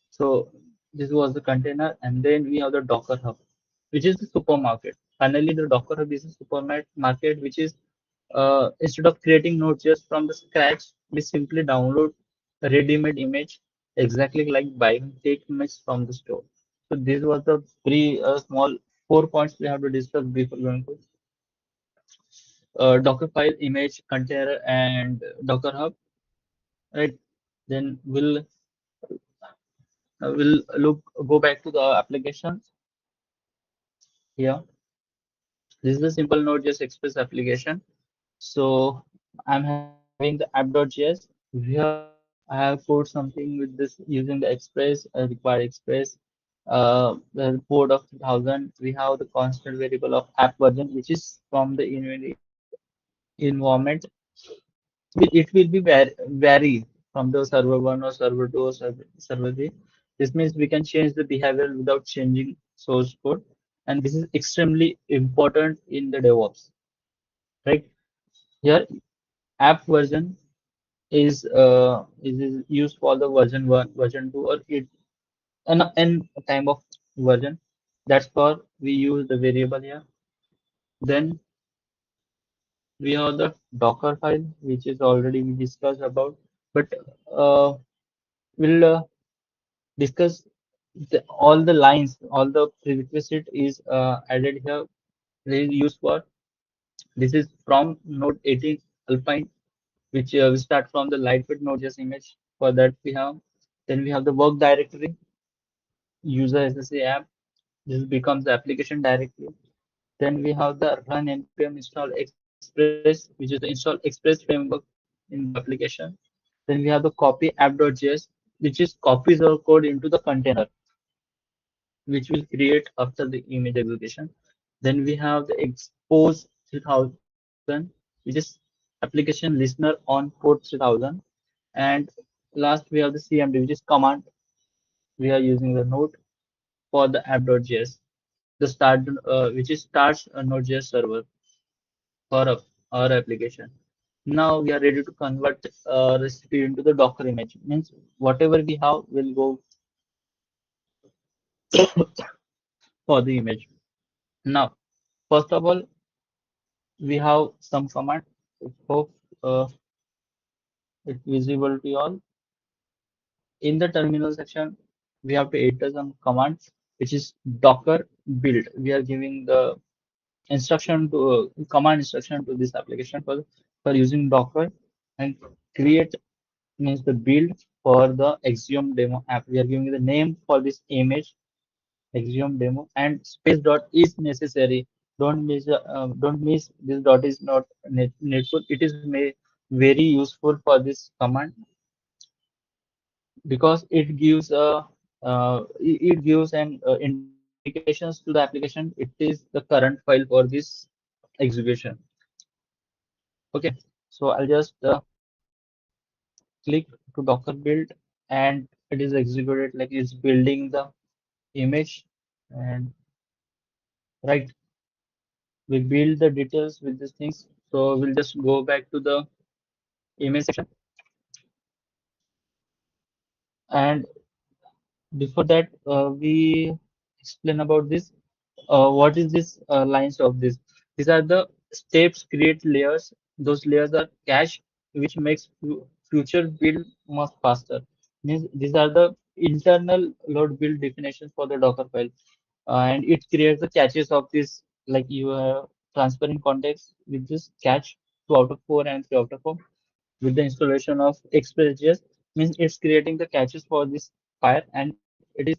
So this was the container, and then we have the Docker Hub, which is the supermarket. Finally, the Docker Hub is a supermarket which is instead of creating Node.js from the scratch, we simply download a ready-made image exactly like buying take image from the store. So this was the three small 4 points we have to discuss before going to Docker file, image, container, and Docker Hub. Right. Then we'll look go back to the applications here. This is a simple Node.js Express application. So I'm having the app.js. Here I have code something with this using the Express, required Express, the port of 2000. We have the constant variable of app version, which is from the environment. It will be vary from the server one or server two or server three. This means we can change the behavior without changing source code, and this is extremely important in the DevOps. Right here, app version is used for the version one, version two, or it an time of version. That's for we use the variable here. Then we have the Docker file, which is already we discussed about, but uh, we'll discuss all the lines, all the prerequisite is added here. They is used for this is from Node 18 Alpine, which we start from the lightweight Node.js image. For that we have, then we have the work directory, user SSA app. This becomes the application directly. Then we have the run npm install express, which is the install express framework in the application. Then we have the copy app.js, which is copies our code into the container, which will create after the image execution. Then we have the expose 3000, which is application listener on port 3000. And last we have the CMD, which is command. We are using the node for the app.js, the start, which is starts a Node.js server for our application. Now we are ready to convert recipe into the Docker image. Means whatever we have will go for the image. Now, first of all, we have some command. Hope uh, it's visible to you all. In the terminal section, we have to enter some commands, which is Docker build. We are giving the instruction to command instruction to this application for using Docker and create means the build for the Axiom demo app. We are giving the name for this image Axiom demo and space dot is necessary. Don't miss this dot is not needful. It is very useful for this command because it gives it gives an indications to the application. It is the current file for this execution. Okay, so I'll just click to Docker build. and it is executed like it's building the image. And right, we build the details with these things. So we'll just go back to the image section. And before that, we explain about this. What is this lines of this? These are the steps create layers. Those layers are cache, which makes future build much faster. Means these are the internal load build definitions for the Docker file, and it creates the caches of this, like you are transferring context with this cache 2 out of 4 and 3 out of 4 with the installation of Express.js. Means it's creating the caches for this file, and it is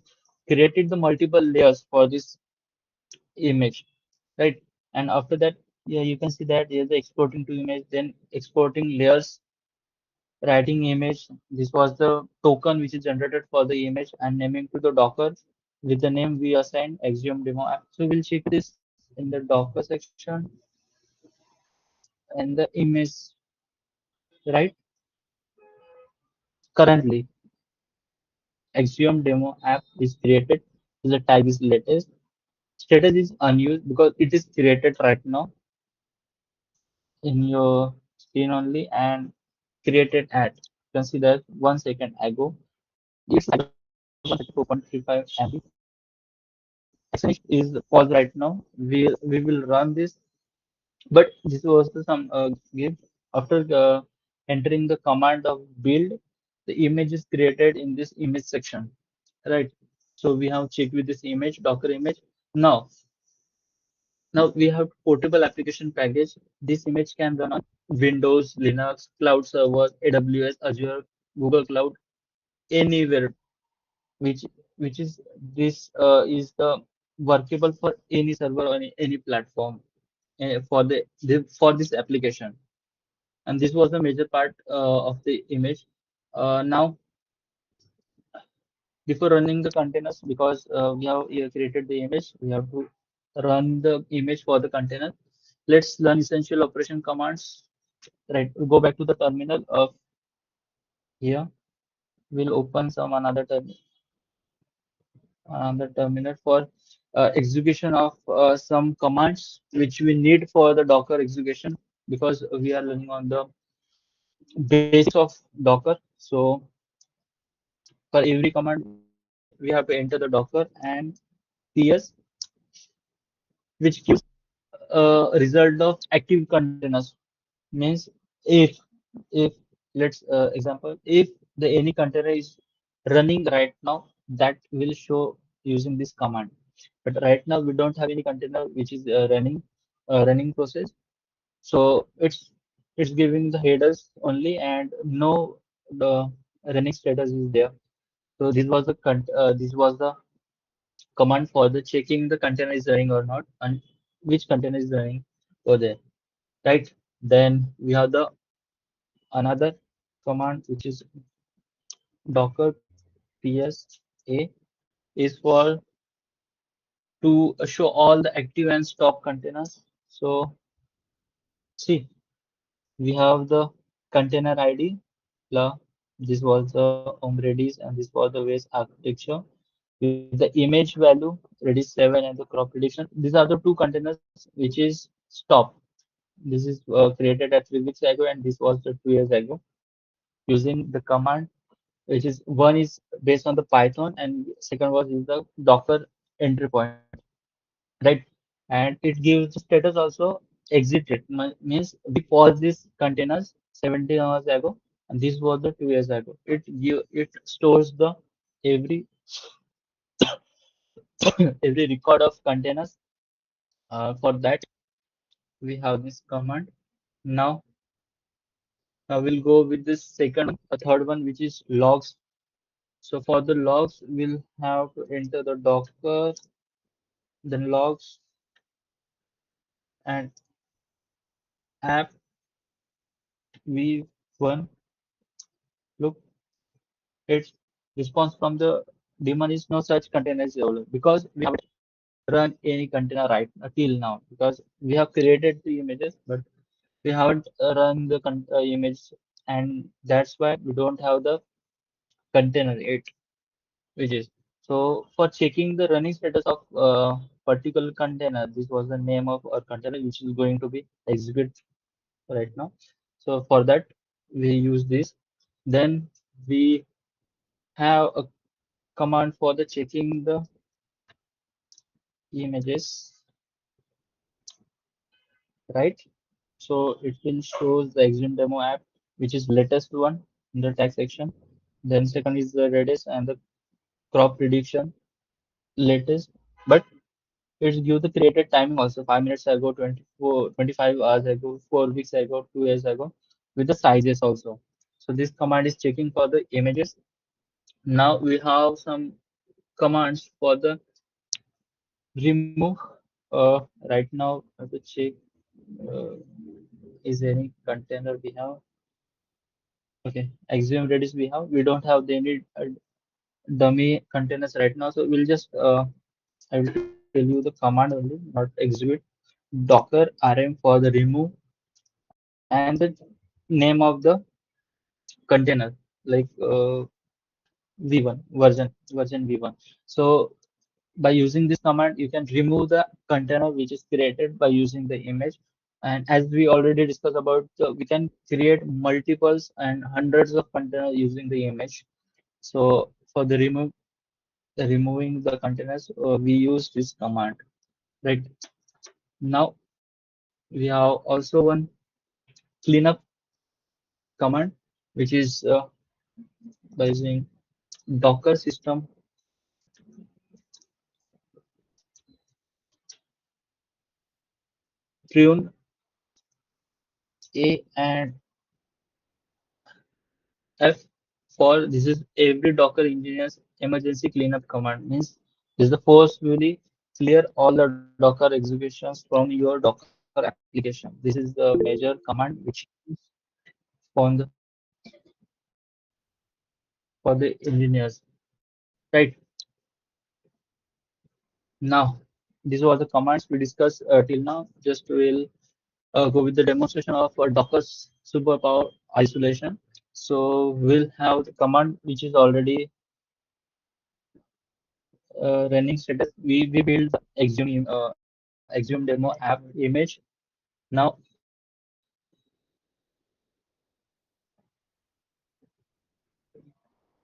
created the multiple layers for this image, right? And after that, yeah, you can see that there's the exporting to image, then exporting layers, writing image. This was the token which is generated for the image and naming to the Docker with the name we assign Axiom demo app. So we'll check this in the Docker section and the image, right? Currently, Axiom demo app is created. The tag is latest. Status is unused because it is created right now in your screen only and created at. You can see that 1 second ago. And its size of 134.35 MB. Is pause right now. We will run this, but this was the some give after entering the command of build, the image is created in this image section, right? So we have checked with this image, Docker image. Now, now we have portable application package. This image can run on Windows, Linux, cloud servers, AWS, Azure, Google Cloud, anywhere, which which is this is the workable for any server or any platform for for this application. And this was the major part of the image. Now, before running the containers, because we have created the image, we have to run the image for the container. Let's learn essential operation commands. Right, we go back to the terminal of here. We'll open some another terminal for execution of some commands which we need for the Docker execution, because we are learning on the basics of Docker. So for every command, we have to enter the Docker and PS, which gives result of active containers. Means if let's example, if the any container is running right now, that will show using this command. But right now we don't have any container which is running process. So it's giving the headers only and no the running status is there. So this was the command for the checking the container is running or not, and which container is running over there, right? Then we have the another command which is docker psa, is for to show all the active and stop containers. So see, we have the container ID. This was the Redis and this was the Waze architecture with the image value Redis 7 and the crop prediction. These are the two containers which is stop. This is created at 3 weeks ago and this was the 2 years ago using the command, which is one is based on the Python and second was is the Docker entry point, right? And it gives the status also exited, means we paused these containers 17 hours ago and this was the 2 years ago. It stores the every every record of containers. For that we have this command. Now, now we'll go with this second, a third one, which is logs. So for the logs, we'll have to enter the Docker, then logs and app v1. Look, its response from the daemon is no such container is available because we haven't run any container right till now, because we have created the images, but we haven't run the image, and that's why we don't have the container 8, which is so for checking the running status of particular container. This was the name of our container which is going to be executed right now. So for that we use this. Then we have a command for the checking the images, right? So it will shows the Axiom demo app, which is latest one in the tag section. Then second is the Redis and the crop prediction latest, but it's give the created timing also 5 minutes ago, 24, 25 hours ago, 4 weeks ago, 2 years ago, with the sizes also. So this command is checking for the images. Now we have some commands for the remove. Right now, I have to check uh, is any container we have. Okay, Axiom Redis we have. We don't have any dummy containers right now, so we'll just I will tell you the command only, not execute. Docker rm for the remove and the name of the container like v1 version v1. So by using this command, you can remove the container which is created by using the image. And as we already discussed about, we can create multiples and hundreds of containers using the image. So for the removing the containers, we use this command. Right now, we have also one cleanup command, which is by using Docker system prune a and F for this is every Docker engineer's emergency cleanup command. Means this is the forcefully clear all the Docker executions from your Docker application. This is the major command which is on for the engineers. Right now, these were the commands we discussed till now. Just will go with the demonstration of Docker's superpower isolation. So we'll have the command which is already running status. We build the Axiom demo app image. Now,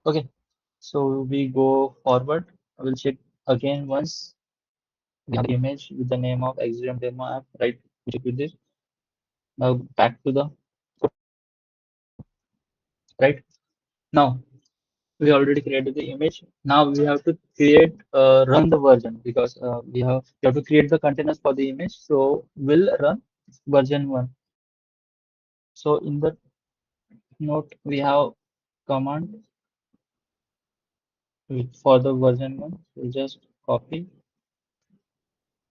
okay, so we go forward. I will check again once. We have the image with the name of Axiom demo app, right? We check with this. Now back to the right. Now we already created the image. Now we have to create run the version because we have to create the containers for the image. So we'll run version 1. So in the note we have command for the version 1. We'll just copy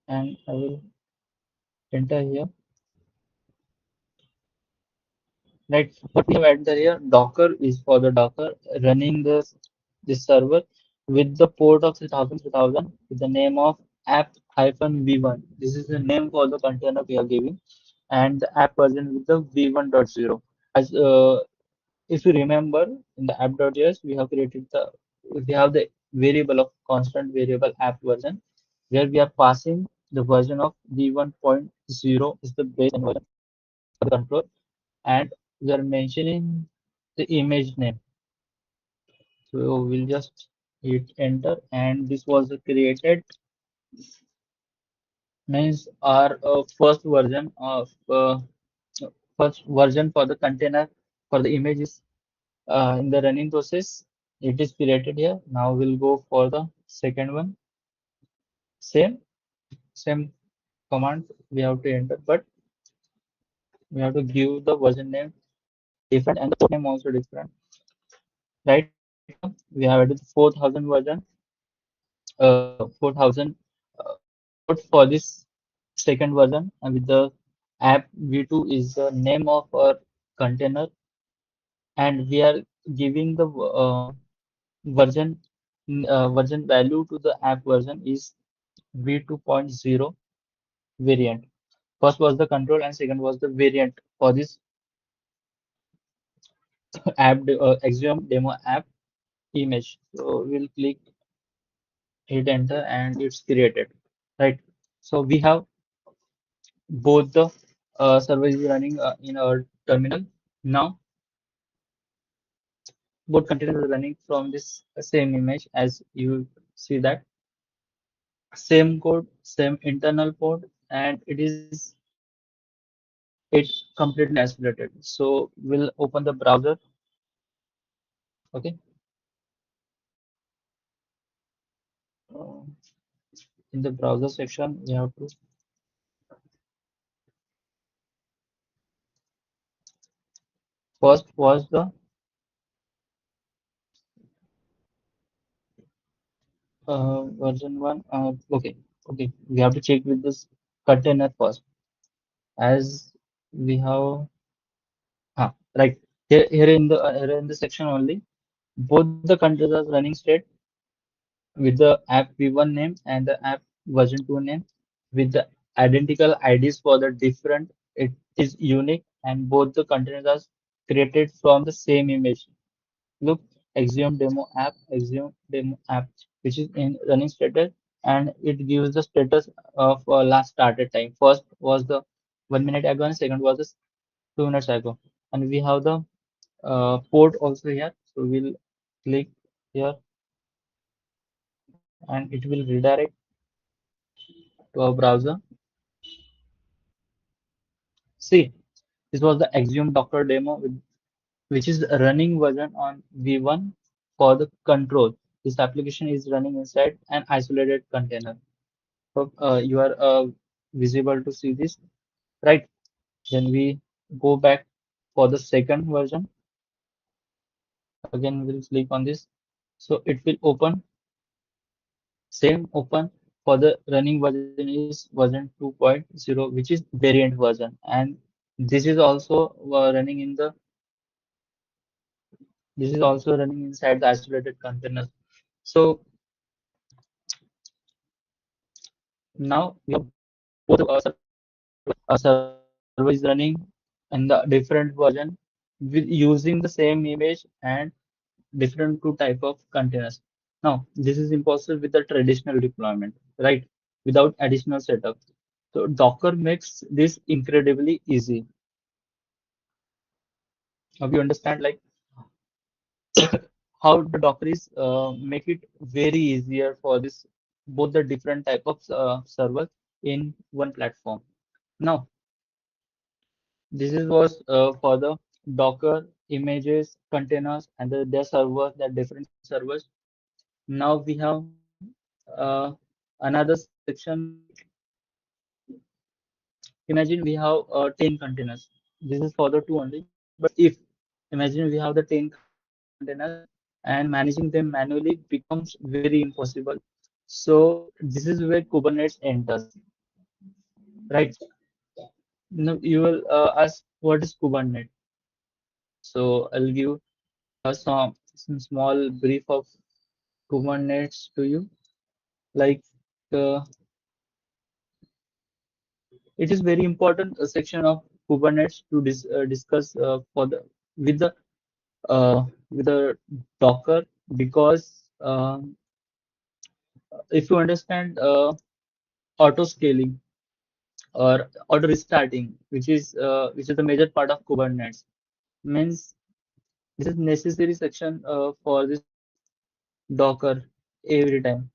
and I will enter here. Right, what we have entered here, Docker is for the Docker running this server with the port of 3000 with the name of app hyphen v1. This is the name for the container we are giving, and the app version with the v1.0. As if you remember in the app.js, we have the variable of constant variable app version where we are passing the version of v1.0 is the base version for the control, and we are mentioning the image name. So we'll just hit enter, and this was created means our first version for the container for the image is in the running process. It is created here. Now we'll go for the second one. Same command we have to enter, but we have to give the version name different and the port name also different. Right now we have added 4000 version, 4000 port for this second version, and with the app v2 is the name of our container, and we are giving the version version value to the app version is v2.0 variant. First was the control and second was the variant for this Axiom demo app. image. So we'll click hit enter and it's created, right? So we have both the server is running in our terminal. Now both containers are running from this same image as you see that same code, same internal code, and it completely isolated. So we'll open the browser. Okay. Uh, in the browser section, we have to first was the version one. Okay. We have to check with this container first, as we have. Right here in the section only, both the containers are running straight with the app v1 name and the app version 2 name with the identical IDs for the different. It is unique and both the containers are created from the same image. Look, Axiom demo app, which is in running status, and it gives the status of last started time. First was the 1 minute ago and second was the 2 minutes ago. And we have the port also here. So we'll click here and it will redirect to our browser. See, this was the Axiom Docker demo, which is a running version on V1 for the control. This application is running inside an isolated container. So you are visible to see this, right? Then we go back for the second version. Again, we'll click on this. So it will open, same open for the running version is version 2.0, which is variant version. And this is also running in the this is also running inside the isolated container. So now we have both server is running in the different version with using the same image and different two type of containers. Now this is impossible with the traditional deployment, right? Without additional setup. So Docker makes this incredibly easy. Now we understand like how the Docker is make it very easier for this both the different type of servers in one platform. Now this is was for the Docker images, containers, and their servers, their different servers. Now we have uh, another section like imagine we have 10 containers. This is for the two only. But if imagine we have the 10 containers and managing them manually becomes very impossible. So this is where Kubernetes enters, right? Now you will ask what is Kubernetes. So I'll give some small brief of Kubernetes to you. Like uh, it is very important a section of Kubernetes to discuss for the with the with the Docker because if you understand auto scaling or auto restarting, which is the major part of Kubernetes, means this is necessary section for this Docker every time.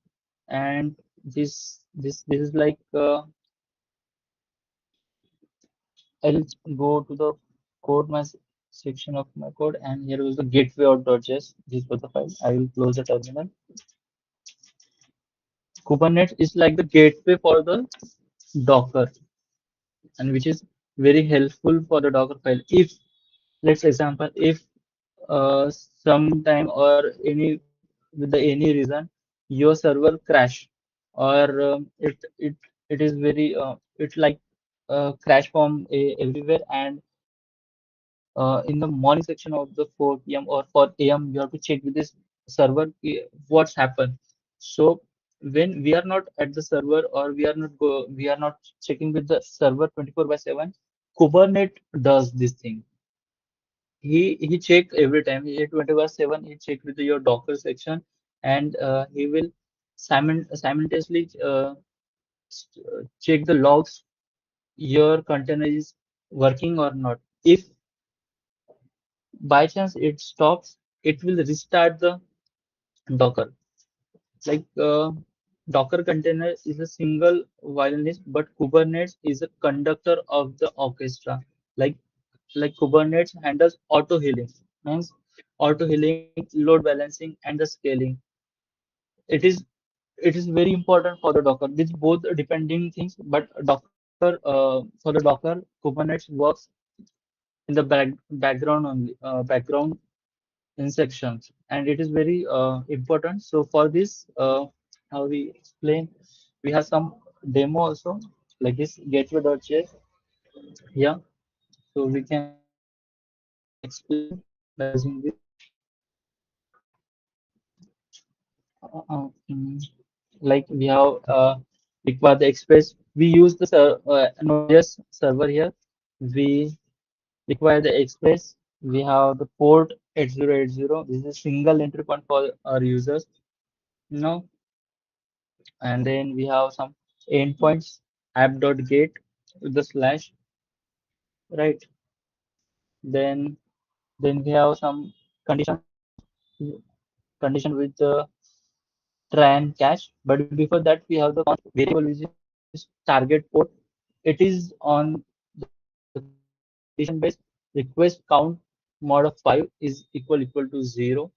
And this is like I'll go to the code my section of my code, and here was the gateway.js. This was the file. I will close the terminal. Kubernetes is like the gateway for the Docker, and which is very helpful for the Docker file. If let's example, if sometime or any reason your server crash or it is very it like crash from everywhere and in the morning section of the 4 p.m. or 4 a.m. you have to check with this server what's happened. So when we are not at the server or we are not checking with the server 24 by 7, Kubernetes does this thing. he check every time. He 24/7 he check with your Docker section, and he will simultaneously check the logs your container is working or not. If by chance it stops, it will restart the Docker. Like Docker container is a single violinist, but Kubernetes is a conductor of the orchestra. Like Kubernetes handles auto healing, means auto healing, load balancing, and the scaling. It is it is very important for the Docker. These both are depending things, but Docker for the Docker, Kubernetes works in the background only, background in sections, and it is very important. So for this, how we explain, we have some demo also like this gateway.js. Yeah, so we can explain by using this. Like we have require the express. We use the Node.js server here. We require the express. We have the port 8080. This is a single entry point for our users. You know, and then we have some endpoints app.get with the slash, right? Then then we have some conditions, condition with the try and catch. But before that we have the variable which is target port. It is on the condition based. Request count mod of 5 is equal to 0,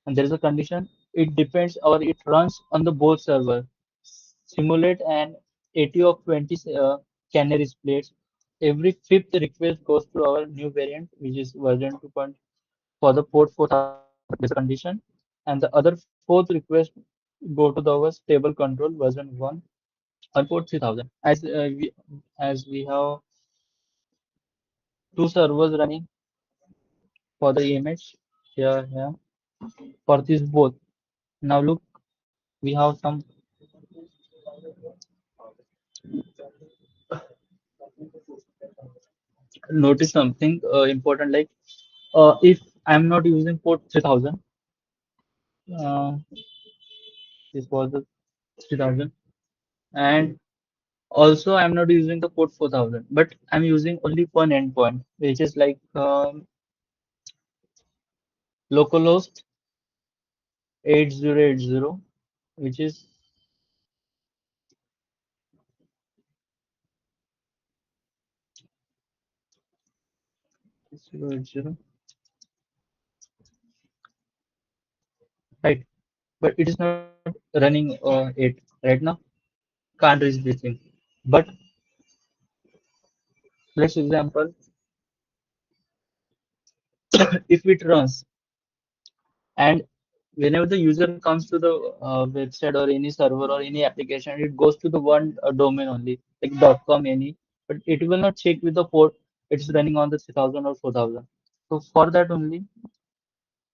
and there is a condition. It depends or it runs on the both server. Simulate an 80 of 20 canary splits. Every fifth request goes to our new variant, which is version 2. For the port 4000, there's a condition, and the other fourth request go to our stable control version 1 on port 3000. As we have two servers running for the image here for this both. Now look, we have some notice something important, like if I'm not using port 3000, uh, this was the 3000, and also I'm not using the port 4000, but I'm using only one endpoint, which is like localhost 8080, which is 080, right? But it is not running it right now. Can't reach this thing. But let's example, if it runs, and whenever the user comes to the website or any server or any application, it goes to the one domain only, like .com any, but it will not check with the port it's running on the 3000 or 4000. So for that only,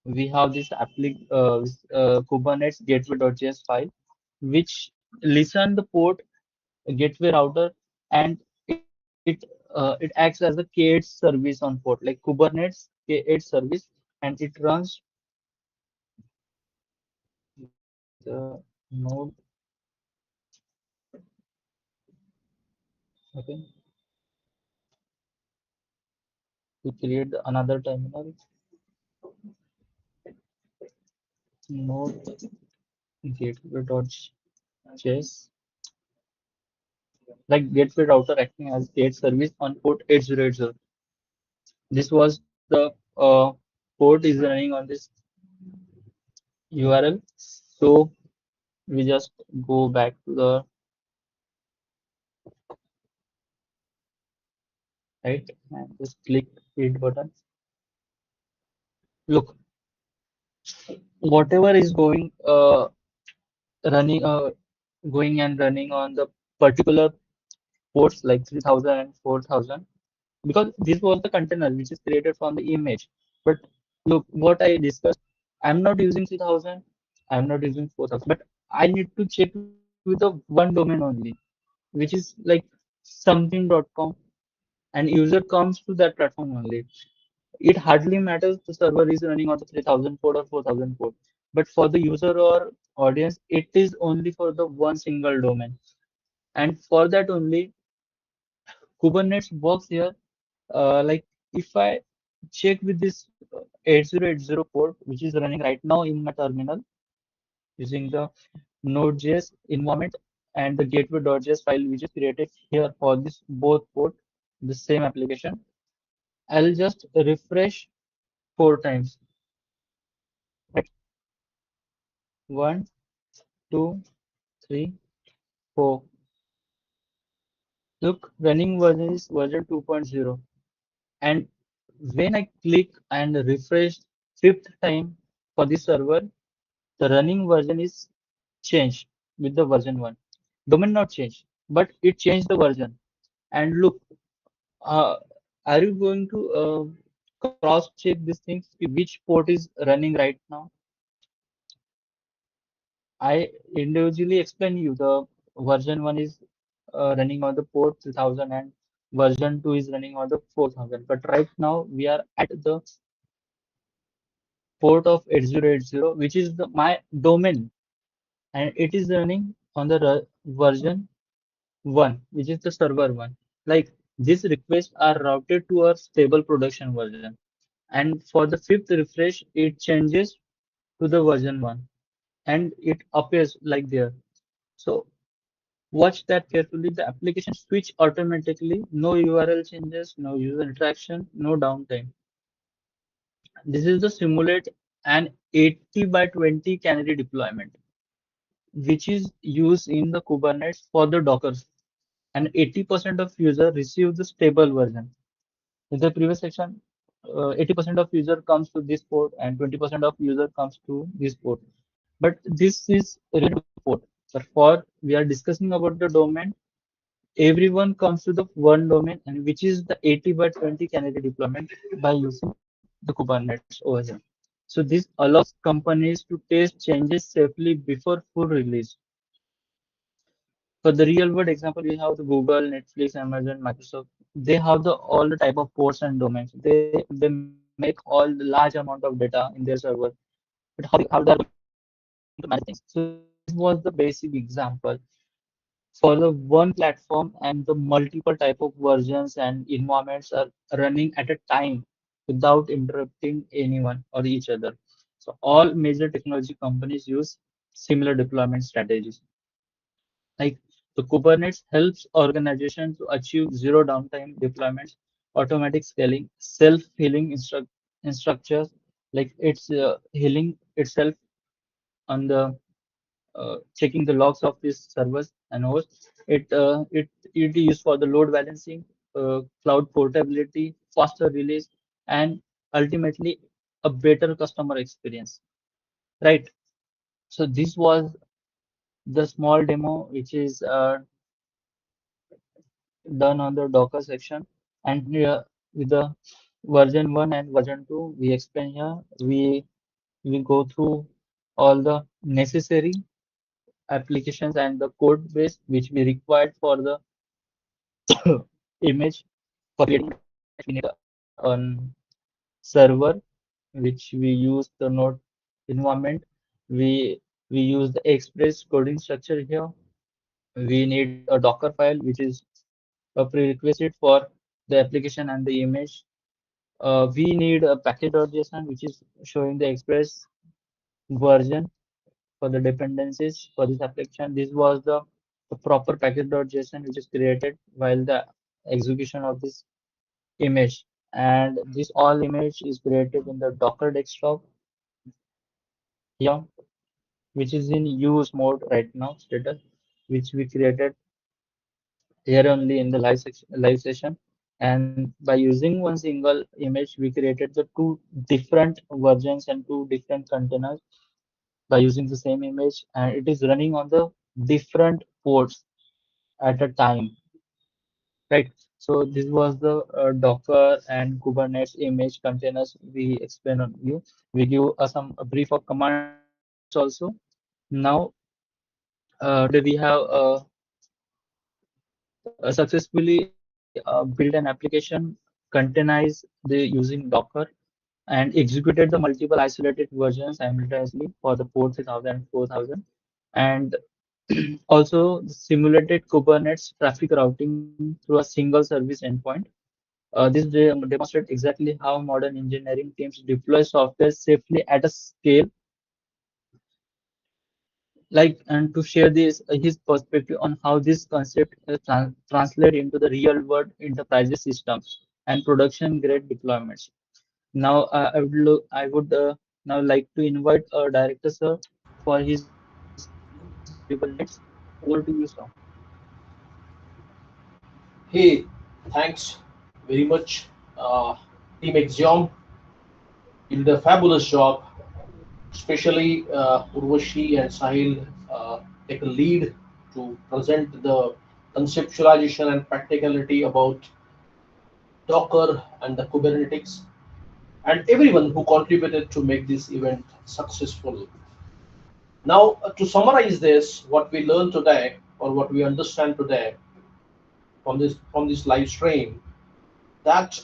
we have this Kubernetes gateway.js file, which listen the port gateway router, and it acts as a K8 service on port, like Kubernetes K8 service, and it runs the node. Okay, to create another terminal, node gateway.js, like gateway router acting as K8 service on port 8080. This was the port is running on this URL. So we just go back to the right and just click create button. Look, whatever is running going and running on the particular ports like 3000 and 4000, because this was the container which is created from the image. But look what I discussed, I'm not using 3000, I'm not using 4000, but I need to check with the one domain only, which is like something.com, and user comes to that platform only. it hardly matters the server is running on the 3000 port or 4000 port. But for the user or audience, it is only for the one single domain. And for that only, Kubernetes works here. Like if I check with this 8080 port, which is running right now in my terminal using the Node.js environment and the gateway.js file, which is created here for this both port, the same application. I'll just refresh 4 times. One, two, three, four. Look, running version is version 2.0. And when I click and refresh fifth time for this server, the running version is changed with the version 1. Domain not changed, but it changed the version. And look, uh, are you going to cross check these things? Which port is running right now? I individually explain you the version 1 is running on the port 3000 and version 2 is running on the 4000. But right now we are at the port of 8080, which is my domain, and it is running on the version 1, which is the server 1. Like these requests are routed to a stable production version. And for the fifth refresh, it changes to the version 1 and it appears like there. So watch that carefully. The application switch automatically, no URL changes, no user interaction, no downtime. This is the simulate an 80 by 20 canary deployment, which is used in the Kubernetes for the Dockers. And 80% of users receive the stable version. In the previous section, 80% of user comes to this port and 20% of user comes to this port. But this is related to port. But for we are discussing about the domain, everyone comes to the one domain and which is the 80 by 20 canary deployment by using the Kubernetes over here. So this allows companies to test changes safely before full release. For the real world example, we have the Google, Netflix, Amazon, Microsoft. They have the all the type of ports and domains. They make all the large amount of data in their server. But how they are going to manage things? So this was the basic example for the one platform and the multiple type of versions and environments are running at a time without interrupting anyone or each other. So all major technology companies use similar deployment strategies. Like the Kubernetes helps organizations to achieve zero downtime deployments, automatic scaling, self-healing structures, like it's healing itself on the checking the logs of these servers and hosts. It is used for the load balancing, cloud portability, faster release, and ultimately a better customer experience. Right. So this was the small demo which is done on the Docker section, and with the version 1 and version 2, we explain here. We go through all the necessary applications and the code base which we required for the image for creating that. We need a server which we use the node environment. We use the express coding structure here. We need a Docker file which is a prerequisite for the application and the image. We need a package.json which is showing the express version for the dependencies for this application. This was the proper package.json which is created while the execution of this image. And this all image is created in the Docker desktop here, which is in use mode right now status, which we created here only in the live session. And by using one single image, we created the two different versions and two different containers by using the same image, and it is running on the different ports at a time, right? So this was the Docker and Kubernetes image containers we explained on you. We give some a brief of commands also. Now today we have successfully built an application containerize the using Docker and executed the multiple isolated versions simultaneously for the port 3000 and 4000, and also simulated Kubernetes traffic routing through a single service endpoint. This demonstrates exactly how modern engineering teams deploy software safely at a scale, like, and to share this his perspective on how this concept translate into the real world enterprises systems and production grade deployments. Now, I would now like to invite our director, sir, for his valuable insights. Over to you, sir. Hey, thanks very much, Team Axiom. You did a fabulous job, especially Urvashi and Sahil take a lead to present the conceptualization and practicality about Docker and the Kubernetes, and everyone who contributed to make this event successful. Now, to summarize this, what we learned today, or what we understand today from this live stream, that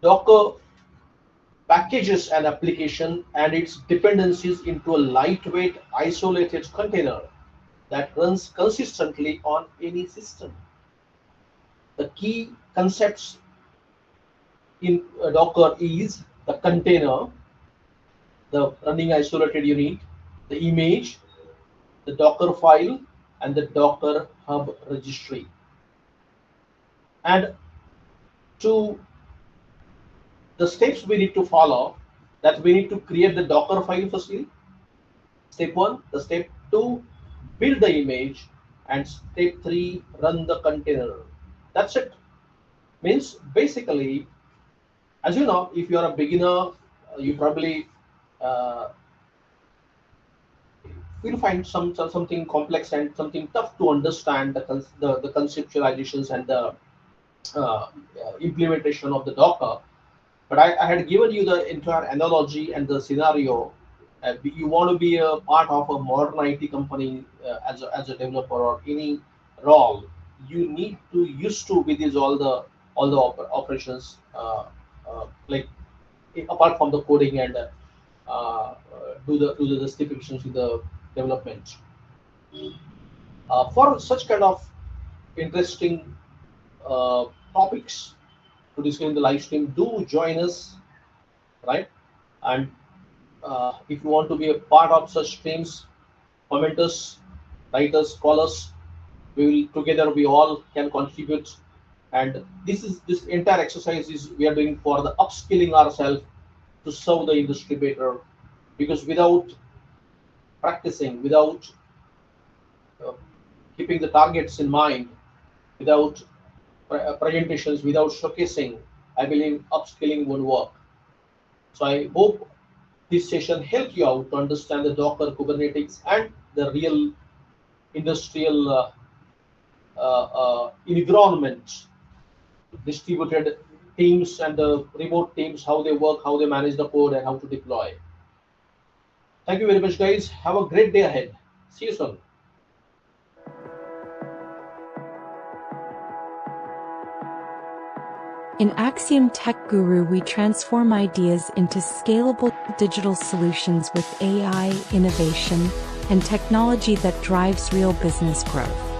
Docker packages an application and its dependencies into a lightweight, isolated container that runs consistently on any system. The key concepts in Docker is the container, the running isolated unit, the image, the Docker file, and the Docker Hub registry. And to the steps we need to follow, that we need to create the Docker file firstly. Step one, the step two, build the image, and step three, run the container. That's it. Means basically, as you know, if you are a beginner, you probably uh, will find something complex and something tough to understand the conceptualizations and the implementation of the Docker. But I had given you the entire analogy and the scenario. You want to be a part of a modern IT company as a developer or any role, you need to used to with these all the operations, like apart from the coding and do the justifications in the development. For such kind of interesting uh, topics to discuss in the live stream, do join us, right? And if you want to be a part of such streams, comment us, write us, call us. We will together. We all can contribute. And this entire exercise is we are doing for the upskilling ourselves to serve the industry better. Because without practicing, without uh, keeping the targets in mind, without presentations, without showcasing, I believe upskilling won't work. So I hope this session helped you out to understand the Docker, Kubernetes, and the real industrial environment, distributed teams and the remote teams, how they work, how they manage the code, and how to deploy. Thank you very much, guys. Have a great day ahead. See you soon. In Axiom Tech Guru, we transform ideas into scalable digital solutions with AI, innovation, and technology that drives real business growth.